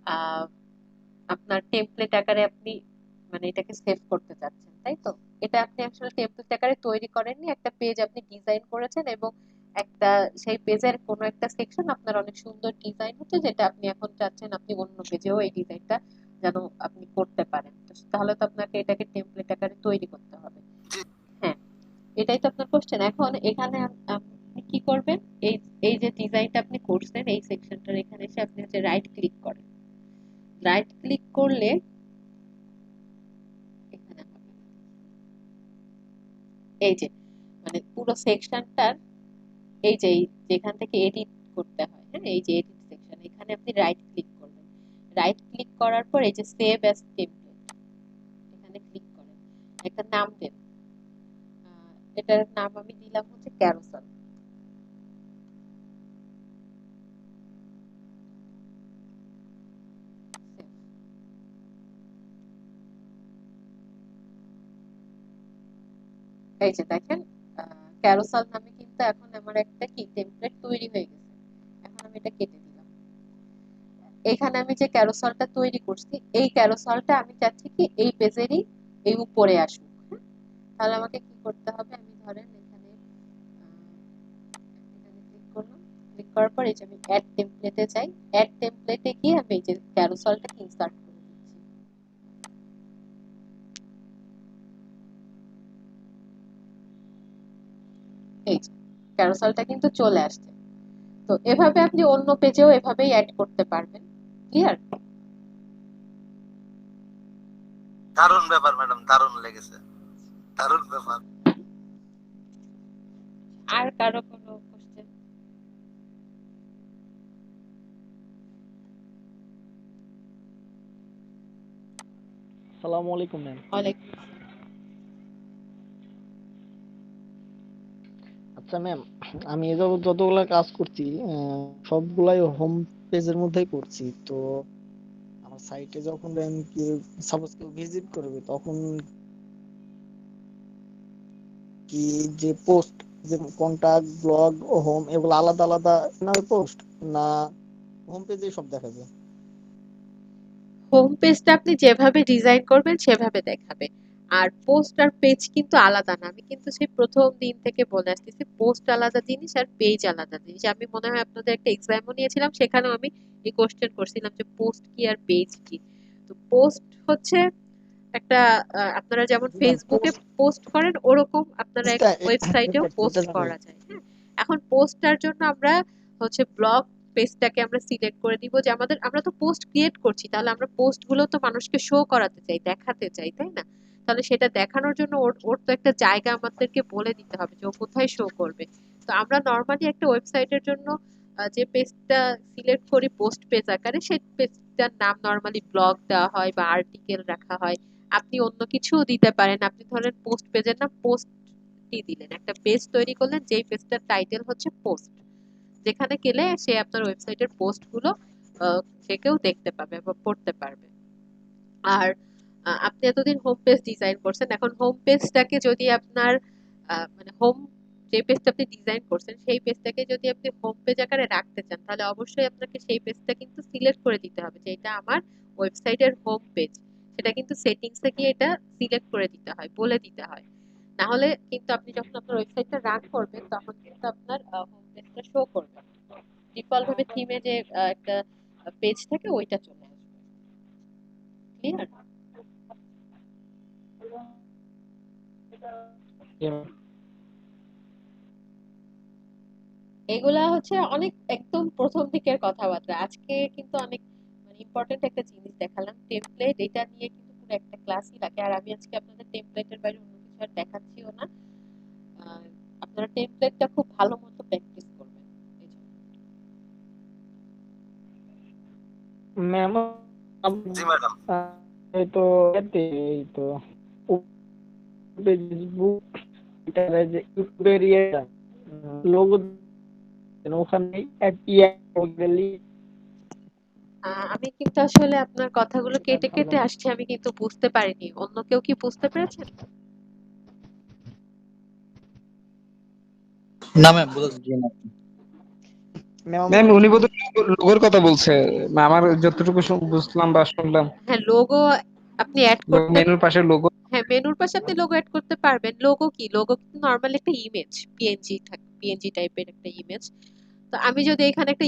আহ আপনার টেমপ্লেট আকারে আপনি মানে এটাকে সেভ করতে চাচ্ছেন তাই তো। এটা আপনি আসলে টেমপ্লেট আকারে তৈরি করেননি, একটা পেজ আপনি ডিজাইন করেছেন এবং একটা সেই পেজের কোনো একটা সেকশন আপনার অনেক সুন্দর ডিজাইন হচ্ছে, যেটা আপনি এখন চাচ্ছেন আপনি অন্য পেজেও এই ডিজাইনটা যেন আপনি করতে পারেন। তো তাহলে তো আপনাকে এটাকে টেমপ্লেট আকারে তৈরি করতে হবে। হ্যাঁ, এটাই তো আপনার কোশ্চেন। এখন এখানে আপনি কি করবেন, এই এই যে ডিজাইনটা আপনি করছেন এই সেকশনটার এখানে এসে আপনি হচ্ছে রাইট ক্লিক করেন। রাইট ক্লিক করলে এখানে হবে এই যে মানে পুরো সেকশনটার এই যে যেখান থেকে এডিট করতে হয়, হ্যাঁ এই যে এডিট সেকশন, এখানে আপনি রাইট ক্লিক করবেন। রাইট ক্লিক করার পর এই যে সেভ অ্যাজ টেমপ্লেট এখানে ক্লিক করেন, একটা নাম দেন। এটার নাম আমি দিলাম হচ্ছে ক্যারোসেল। এই যে দেখেন ক্যারোসেল নামে কিন্তু এখন আমার একটা কি টেমপ্লেট তৈরি হয়ে গেছে। এখন আমি এটা কেটে দিলাম। এখানে আমি যে ক্যারোসেলটা তৈরি করছি এই ক্যারোসেলটা আমি চাচ্ছি কি এই পেজেরই এই উপরে আসুক। হ্যাঁ, তাহলে আমাকে কি করতে হবে, আমি ধরেন এখানে এখানে ক্লিক করলাম। ক্লিক করার পর এই যে আমি অ্যাড টেমপ্লেটে যাই, অ্যাড টেমপ্লেটে গিয়ে আমি এই যে ক্যারোসেলটাকে ইনসার্ট করে দিচ্ছি। এই যে ক্যারোসেলটা কিন্তু চলে আসছে। তো এভাবে আপনি অন্য পেজেও এভাবেই অ্যাড করতে পারবেন। ক্লিয়ার? দারুণ ব্যাপার ম্যাডাম, দারুণ লেগেছে, দারুণ ব্যাপার। আর কারো কোনো কোশ্চেন? আসসালামু আলাইকুম ম্যাম। ওয়ালাইকুম আসসালাম। আচ্ছা ম্যাম, আমি এ যাবৎ যতগুলা কাজ করছি সবগুলাই হোম পেজের মধ্যেই করছি। তো আমার সাইটে যখন আমি কি সাপোজ কেউ ভিজিট করবে তখন কি যে পোস্ট, যে কন্টাক্ট, ব্লগ ও হোম এগুলো আলাদা আলাদা নামে পোস্ট, না হোম পেজে সব দেখা যায়? হোম পেজটা আপনি যেভাবে ডিজাইন করবেন সেভাবে দেখাবে, আর পোস্ট আর পেজ কিন্তু আলাদা না। আমি কিন্তু সেই প্রথম দিন থেকে বলে আসতেছি পোস্ট আলাদা জিনিস আর পেজ আলাদা জিনিস। আমি মনে হয় আপনাদের একটা এক্সামও নিয়েছিলাম, সেখানেও আমি এই কোশ্চেন করছিলাম যে পোস্ট কি আর পেজ কি। তো পোস্ট হচ্ছে একটা আপনারা যেমন জি ম্যাম, ফেসবুকে পোস্ট করেন ওরকম আপনারা পোস্টটা ওয়েবসাইটেও এটা পোস্ট জানি। করা যায়। হ্যাঁ, এখন পোস্টটার জন্য আমরা হচ্ছে ব্লগ পেজটাকে আমরা সিলেক্ট করে দিব যে আমরা তো পোস্ট ক্রিয়েট করছি, তাহলে আমরা পোস্ট গুলো তো মানুষকে শো করাতে চাই, দেখাতে চাই, তাই না? তাহলে সেটা দেখানোর জন্য ওর তো একটা জায়গা আমাদেরকে বলে দিতে হবে যে ও কোথায় শো করবে। তো আমরা নর্মালি একটা ওয়েবসাইটের জন্য যে পেজটা সিলেক্ট করি পোস্ট পেজ আকারে, সেই পেজটার নাম নর্মালি ব্লগ দেওয়া হয় বা আর্টিকেল রাখা হয়। আপনি অন্য কিছুও দিতে পারেন। আপনি ধরেন পোস্ট পেজের নাম পোস্টই দিলেন, একটা পেজ তৈরি করলেন যেই পেজটার টাইটেল হচ্ছে পোস্ট, যেখানে গেলে সে আপনার ওয়েবসাইটের পোস্ট গুলো যে কেউ দেখতে পাবে বা পড়তে পারবে। আর আপনি এতদিন হোম পেজ ডিজাইন করছেন, এখন হোম পেজটাকে যদি আপনার মানে হোম যে পেজটা আপনি ডিজাইন করছেন সেই পেজটাকে যদি আপনি হোম পেজ আকারে রাখতে চান, তাহলে অবশ্যই আপনাকে সেই পেজটা কিন্তু সিলেক্ট করে দিতে হবে যে এটা আমার ওয়েবসাইটের হোম পেজ। সেটা কিন্তু সেটিংসে গিয়ে এটা সিলেক্ট করে দিতে হয়, বলে দিতে হয়। না হলে কিন্তু আপনি যখন আপনার ওয়েবসাইটটা রান করবেন তখন কিন্তু আপনার হোম পেজটা শো করবে, ডিফল্ট ভাবে থিমে যে একটা পেজ থাকে ওইটা চলে আসবে। ক্লিয়ার? এগুলা হচ্ছে অনেক একদম প্রথম দিকের কথাবার্তা। আজকে কিন্তু অনেক মানে ইম্পর্টেন্ট একটা জিনিস দেখালাম, টেমপ্লেট। এটা নিয়ে কিন্তু পুরো একটা ক্লাসই লাগে। আর আমি আজকে আপনাদের টেমপ্লেটের বাইরে অন্য কিছু আর দেখাচ্ছিও না। আপনারা টেমপ্লেটটা খুব ভালো মতো প্র্যাকটিস করবেন এই জন্য। ম্যাম জি ম্যাডাম। এই তো এই তো ফেসবুক টুইটারে যে ইউটিউবের ইয়েটা লোগো ওখানে আমি কিন্তু আসলে আপনার কথাগুলো সেটা কেটে ভালো কেটে আসছে, আমি কিন্তু বুঝতে পারিনি। অন্য কেউ কি বুঝতে পেরেছেন? না ম্যাম বোঝা জি না। ম্যাম ম্যাম উনি বোধহয় লোগোর কথা বলছে। আমার যতটুকু বুঝলাম বা শুনলাম, হ্যাঁ, লোগো আপনি অ্যাড করতে, মেনুর পাশে লোগো। হ্যাঁ মেনুর পাশে আপনি লোগো অ্যাড করতে পারবেন। লোগো কি? লোগো কিন্তু নরমালি একটা ইমেজ, পিএনজি থাকে, পিএনজি টাইপের একটা ইমেজ। তো আমি যদি এখানে একটা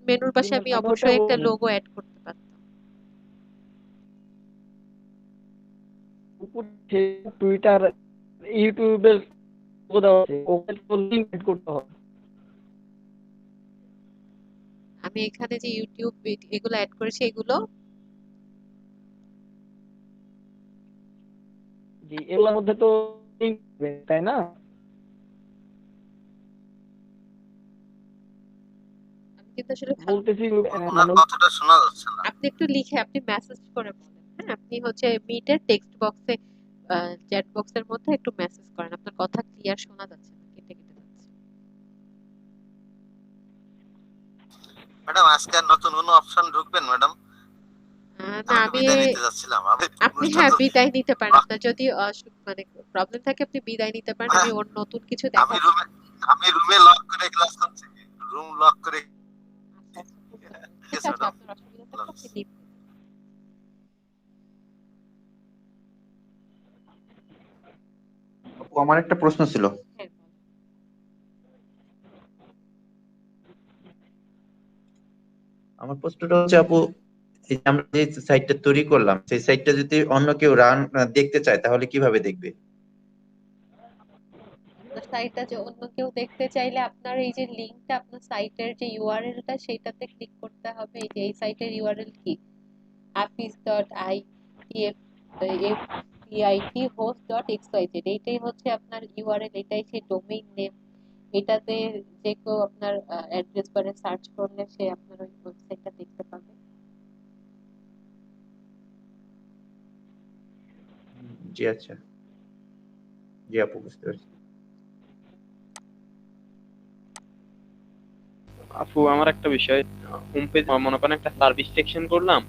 মেনুর পাশে আমি আমি ওটা অবশ্যই একটা বলিনি, লোগো অ্যাড করতে পারতাম। টুইটার ইউটিউবের লোগো দেওয়া আছে, ওখানে লিংক এড করতে হবে। আমি এখানে যে ইউটিউব এগুলো অ্যাড করেছি এগুলো জি, এগুলোর মধ্যে তো লিংক তাই না? আমি কিন্তু আসলে বলতেছি ওনার মানে কথাটা শোনা যাচ্ছে না। আপনি একটু লিখে আপনি মেসেজ করে বলেন। হ্যাঁ, আপনি হচ্ছে মিটের টেক্সট বক্সে চ্যাট বক্সের মধ্যে একটু মেসেজ করেন। আপনার কথা ক্লিয়ার শোনা যাচ্ছে না, কেটে কেটে যাচ্ছে। ম্যাডাম আজকে আর নতুন কোনো অপশন ঢুকবেন ম্যাডাম? না আমি তো আমি বিদায় নিতে যাচ্ছিলাম। আপনি অনুষ্ঠান হ্যাঁ তো বিদায় নিতে পারেন। আপনার যদি মানে প্রবলেম থাকে আপনি বিদায় নিতে পারেন। আমি ওর নতুন কিছু আমি দেখাচ্ছি। রুমে আমি রুমে লক করে ক্লাস করছি। রুম লক করে। আচ্ছা, আচ্ছা, বুঝতে পারছি। ঠিক Yes, আছে, madam. আপনার অসুবিধা থাকলে আপনি লিভ করবেন। আপু, আমার একটা প্রশ্ন ছিল। হ্যাঁ বলেন। আমার প্রশ্নটা হচ্ছে আপু, এই যে আমরা যে সাইটটা তৈরি করলাম সেই সাইটটা যদি অন্য কেউ দেখতে চায় তাহলে কিভাবে দেখবে? আপনার সাইটটা যে অন্য কেউ দেখতে চাইলে আপনার এই যে লিংকটা, আপনার সাইটের যে ইউআরএলটা সেটাতে ক্লিক করতে হবে। এই যে এই সাইটের ইউআরএল কি? hafiz.ifpit.host.xyz, এইটাই হচ্ছে আপনার ইউআরএল, এটাই সেই ডোমেইন নেম। এটাতে যে কেউ আপনার অ্যাড্রেস বারে সার্চ করলে সে আপনার ওই ওয়েবসাইটটা দেখতে পাবে। জি আচ্ছা, জি আপু, বুঝতে পারছি। আপু আমার একটা বিষয়, হোম পেজ মনে করেন একটা সার্ভিস সেকশন করলাম,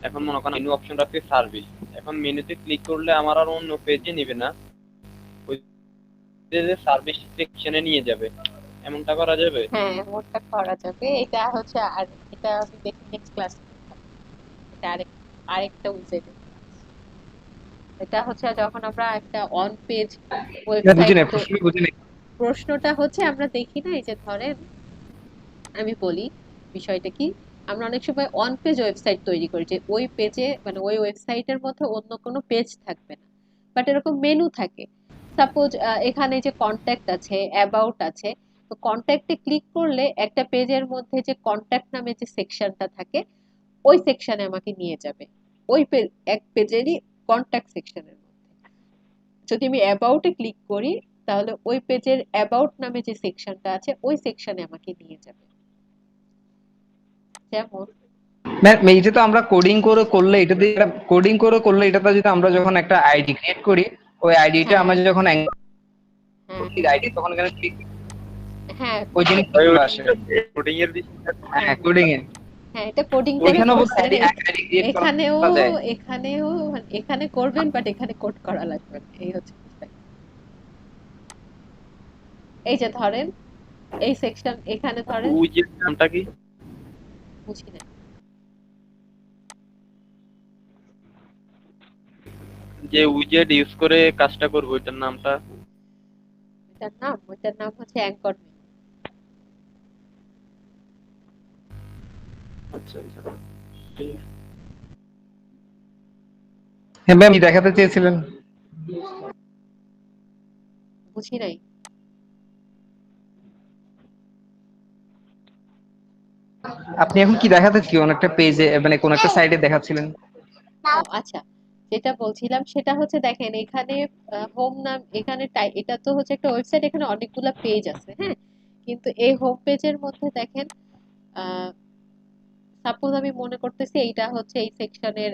এখন মনে করেন মেনু অপশন রাখছে সার্ভিস, এখন মেনুতে ক্লিক করলে আমার আর অন্য পেজে নেবে না, ওই যে সার্ভিস সেকশনে নিয়ে যাবে, এমনটা করা যাবে? হ্যাঁ, এমনটা করা যাবে। এটা হচ্ছে আর এটা আমি দেখি নেক্সট ক্লাসে এটা আরেকটা উইজেট। এটা হচ্ছে যখন আমরা একটা অন পেজ বুঝি ওয়েবসাইট, না, তো প্রশ্ন বুঝি না। প্রশ্নটা হচ্ছে আমরা দেখি না এই যে ধরেন আমি বলি বিষয়টা কি, আমরা অনেক সময় অন পেজ ওয়েবসাইট তৈরি করি যে ওই পেজে মানে ওই ওয়েবসাইটের মধ্যে অন্য কোনো পেজ থাকবে না, বাট এরকম মেনু থাকে। সাপোজ এখানে যে কন্ট্যাক্ট আছে, অ্যাবাউট আছে, তো কন্ট্যাক্টে ক্লিক করলে একটা পেজের মধ্যে যে কন্ট্যাক্ট নামে যে সেকশনটা থাকে ওই সেকশনে আমাকে নিয়ে যাবে, ওই এক পেজেরই কন্ট্যাক্ট সেকশনের মধ্যে। যদি আমি অ্যাবাউটে ক্লিক করি তাহলে ওই পেজের অ্যাবাউট নামে যে সেকশনটা আছে ওই সেকশনে আমাকে নিয়ে যাবে। যেমন ম্যাম এইটা তো আমরা কোডিং করে করলে এটা দিয়ে কোডিং করে করলে এটাতে যদি আমরা যখন একটা আইডি ক্রিয়েট করি, ওই আইডিটা হ্যাঁ আমরা যখন হ্যাঁ আইডি তখন এখানে click হ্যাঁ ওই জিনিসটা ভাই চলে ওটা আসে। কোডিং এর বিষয়টা হ্যাঁ কোডিং এ হ্যাঁ, এটা কোডিং করে ওইখানেও বলতে করছেন। আইডি ক্রিয়েট এখানেও করা যায়। এখানেও এখানে করবেন, বাট এখানে কোড করা লাগবে না। এই হচ্ছে বিষয়। এই যে ধরেন এই সেকশন, এখানে ধরেন উইজেট নামটা কি? বুঝি না যে উইজেট ইউজ করে কাজটা করবো ওইটার নামটা? ওইটার নাম হচ্ছে অ্যাঙ্কর। আচ্ছা আচ্ছা, ঠিক আছে। হ্যাঁ ম্যাম দেখাতে চেয়েছিলেন। বুঝি নাই। আপনি এখন কি দেখাতে কি কোন একটা পেজে মানে কোন একটা সাইটে দেখাচ্ছিলেন? ও আচ্ছা, যেটা বলছিলাম সেটা হচ্ছে দেখেন এখানে হোম নাম, এখানে এটা তো হচ্ছে একটা ওয়েবসাইট, এখানে অনেকগুলা পেজ আছে, হ্যাঁ। কিন্তু এই হোম পেজের মধ্যে দেখেন সাপোজ আমি মনে করতেছি এইটা হচ্ছে এই সেকশনের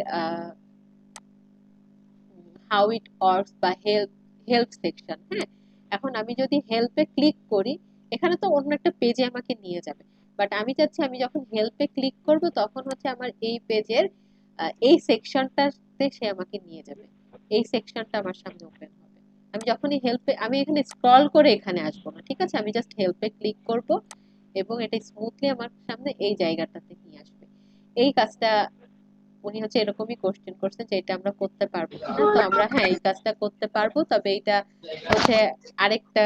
হাউ ইট ওয়ার্কস বা হেল্প হেল্প সেকশন, হ্যাঁ। এখন আমি যদি হেল্পে ক্লিক করি এখানে তো অন্য একটা পেজে আমাকে নিয়ে যাবে, বাট আমি চাচ্ছি আমি যখন হেল্পে ক্লিক করব তখন হচ্ছে আমার এই পেজের এই সেকশনটাতে সে আমাকে নিয়ে যাবে, এই সেকশনটা আমার সামনে ওপেন হবে। আমি যখনই হেল্পে, আমি এখানে স্ক্রল করে এখানে আসবো না, ঠিক আছে, আমি জাস্ট হেল্পে ক্লিক করব এবং এটা স্মুথলি আমার সামনে এই জায়গাটাতে নিয়ে আসবে। এই কাজটা উনি হচ্ছে এরকমই কোশ্চেন করছেন যে এটা আমরা করতে পারবো কিনা, তো আমরা হ্যাঁ এই কাজটা করতে পারবো, তবে এটা হচ্ছে আরেকটা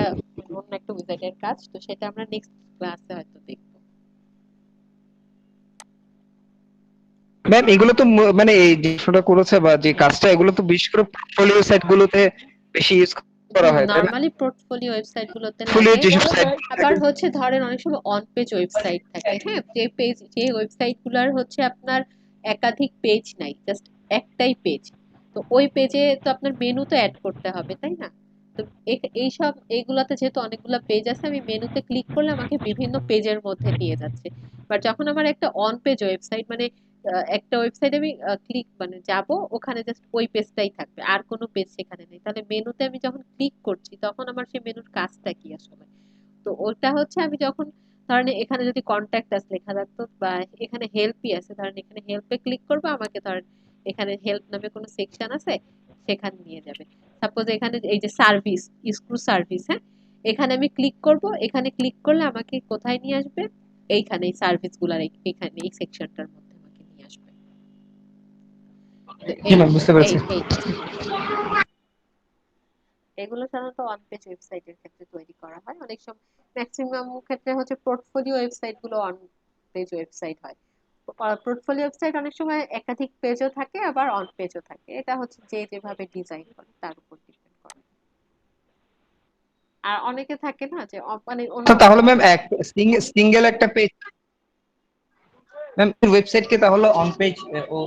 অন্য একটা উইজার্ডের কাজ, তো সেটা আমরা নেক্সট ক্লাসে হয়তো দেখবো। ম্যাম এগুলো তো মানে এই যেটা করেছে বা যে কাজটা এগুলো তো বিশেষ করে পোর্টফোলিও সাইট গুলোতে বেশি ইউজ করা হয় তাই না? নরমালি পোর্টফোলিও ওয়েবসাইট গুলোতে পোর্টফোলিও লাগে। যেসব সাইট আবার হচ্ছে ধরেন অনেক সময় অন পেজ ওয়েবসাইট থাকে, হ্যাঁ, যে পেজ যে ওয়েবসাইট গুলার হচ্ছে আপনার একাধিক পেজ নাই, জাস্ট একটাই পেজ, তো ওই পেজে তো আপনার মেনু তো অ্যাড করতে হবে তাই না। তো এইসব এইগুলাতে যেহেতু অনেকগুলো পেজ আছে, আমি মেনুতে ক্লিক করলে আমাকে বিভিন্ন পেজের মধ্যে নিয়ে যাচ্ছে। বাট যখন আমার একটা অন পেজ ওয়েবসাইট মানে একটা ওয়েবসাইট আমি ক্লিক মানে যাব, ওখানে জাস্ট ওই পেজটাই থাকবে, আর কোনো পেজ সেখানে নেই, তাহলে মেনুতে আমি যখন ক্লিক করছি তখন আমার সেই মেনুর কাজটা কি আসলে। তো ওটা হচ্ছে আমি যখন ধরেন এখানে যদি কন্ট্যাক্ট আস লেখা থাকতো বা এখানে হেল্পই আছে, ধরেন এখানে হেল্পে ক্লিক করবো, আমাকে ধরেন এখানে হেল্প নামে কোনো সেকশন আছে সেখানে নিয়ে যাবে। সাপোজ এখানে এই যে সার্ভিস, স্ক্রু সার্ভিস, হ্যাঁ, এখানে আমি ক্লিক করব, এখানে ক্লিক করলে আমাকে কোথায় নিয়ে আসবে, এইখানে এই সার্ভিস গুলার এখানে এই সেকশনটার মধ্যে আমাকে নিয়ে আসবে। তো জি ম্যাম বুঝতে পেরেছি। এই এগুলো সাধারণত অন পেজ ওয়েবসাইটের ক্ষেত্রে তৈরি করা হয়। অনেক সময় ম্যাক্সিমাম ক্ষেত্রে হচ্ছে পোর্টফোলিও ওয়েবসাইট গুলো অন পেজ ওয়েবসাইট হয়। পোর্টফোলিও ওয়েবসাইট অনেক সময় একাধিক পেজও থাকে আবার অন পেজও থাকে, এটা হচ্ছে যে যেভাবে ডিজাইন করে তার উপর ডিপেন্ড করে। আর অনেকে থাকে না যে মানে অন্য তো তাহলে ম্যাম এক সিঙ্গেল একটা পেজ ম্যাম ওয়েবসাইট কে তাহলে অন পেজ ও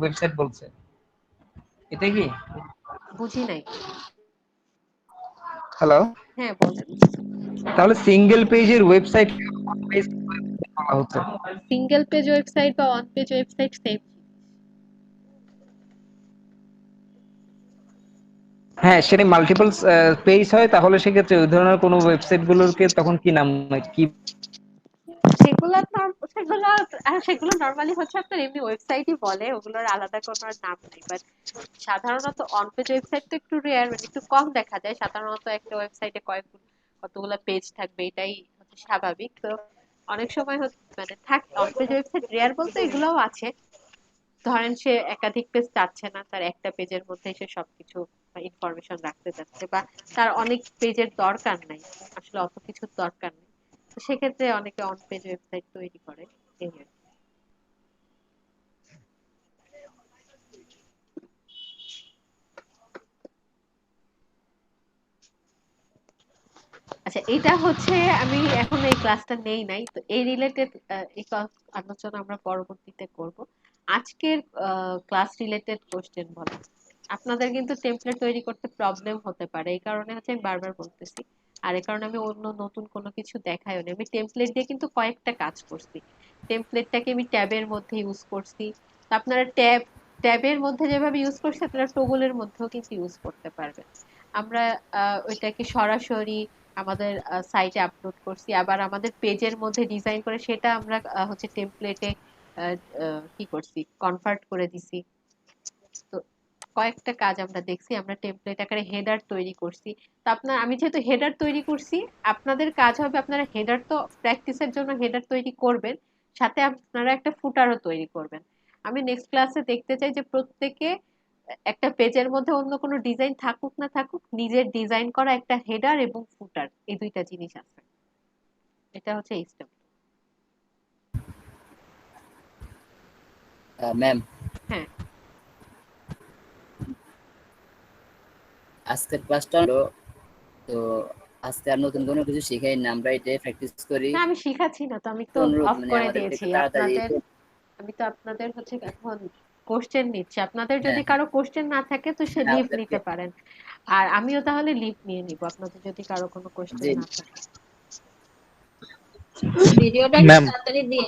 ওয়েবসাইট বলছে এটা কি? বুঝি নাই। হ্যালো, হ্যাঁ বলেন। তাহলে সিঙ্গেল পেজের ওয়েবসাইট পেজ বলা হচ্ছে। সিঙ্গেল পেজ ওয়েবসাইট বা অন পেজ ওয়েবসাইট সেম। হ্যাঁ সেটা মাল্টিপল পেজ হয় তাহলে সেক্ষেত্রে ওই ধরনের কোনো ওয়েবসাইট গুলোকে তখন কি নাম কি? সেগুলো নরমালি হচ্ছে আপনার এমনি ওয়েবসাইটই বলে, ওগুলোর আলাদা কোনো আর নাম নেই। বাট সাধারণত অন পেজ ওয়েবসাইট তো একটু রেয়ার, মানে একটু কম দেখা যায়। সাধারণত একটা ওয়েবসাইটে কতগুলো পেজ থাকবে এটাই হচ্ছে স্বাভাবিক। তো অনেক সময় মানে অন পেজ ওয়েবসাইট রেয়ার বলতে এগুলোও আছে। ধরেন সে একাধিক পেজ চাচ্ছে না, তার একটা পেজের মধ্যে সে সবকিছু ইনফরমেশন রাখতে চাচ্ছে, বা তার অনেক পেজের দরকার নাই, আসলে অত কিছুর দরকার নেই, তো সেক্ষেত্রে অনেকে অন পেজ ওয়েবসাইট তৈরি করে এই আর কি। আচ্ছা, এটা হচ্ছে আমি এখন এই ক্লাসটা নেই নাই, তো এই রিলেটেড এই আলোচনা আমরা পরবর্তীতে করব। আজকের ক্লাস রিলেটেড কোশ্চেন বলো। আপনাদের কিন্তু টেমপ্লেট তৈরি করতে প্রবলেম হতে পারে, এই কারণে হচ্ছে আমি বারবার বলতেছি। আর এই কারণে আমি অন্য নতুন কোনো কিছু দেখাইও না, আমি টেমপ্লেট দিয়ে কিন্তু কয়েকটা কাজ করছি। টেমপ্লেটটাকে আমি ট্যাবের মধ্যে ইউজ করছি। তো আপনারা ট্যাবের মধ্যে যেভাবে ইউজ করছি আপনারা টগলের মধ্যেও কিন্তু ইউজ করতে পারবেন। আমরা ওইটাকে সরাসরি আমাদের সাইটে আপলোড করছি, আবার আমাদের পেজের মধ্যে ডিজাইন করে সেটা আমরা হচ্ছে টেমপ্লেটে কি করছি, কনভার্ট করে দিছি। তো কয়েকটা কাজ আমরা দেখছি, আমরা টেমপ্লেট আকারে হেডার তৈরি করছি। তো আমি যেহেতু হেডার তৈরি করছি, আপনাদের কাজ হবে আপনারা হেডার তো প্র্যাকটিসের জন্য হেডার তৈরি করবেন, সাথে আপনারা একটা ফুটারও তৈরি করবেন। আমি নেক্সট ক্লাসে দেখতে চাই যে প্রত্যেকে একটা পেজের মধ্যে অন্য কোনো ডিজাইন থাকুক না থাকুক, নিজের ডিজাইন করা একটা হেডার এবং ফুটার, এই দুইটা জিনিস আছে। এটা হচ্ছে স্টেপ। ম্যাম, হ্যাঁ, আজকের ক্লাসটা হলো, তো আজকে আর নতুন কোনো কিছু শিখাই না, আমরা এটাই প্র্যাকটিস করি। না আমি শিখাচ্ছি না তো, আমি তো অনুরোধ অফ মানে করে আমাদের দিয়েছি একটু তাড়াতাড়ি আপনাদের। আমি তো আপনাদের হচ্ছে এখন কোশ্চেন নিচ্ছি, আপনাদের হ্যাঁ যদি কারো কোশ্চেন না থাকে তো সে হ্যাঁ, লিভ আমাদেরকে নিতে পারেন, আর আমিও তাহলে লিভ নিয়ে নিব আপনাদের যদি কারো কোনো কোশ্চেন জি না থাকে। ভিডিওটা একটু ম্যাম তাড়াতাড়ি দিয়ে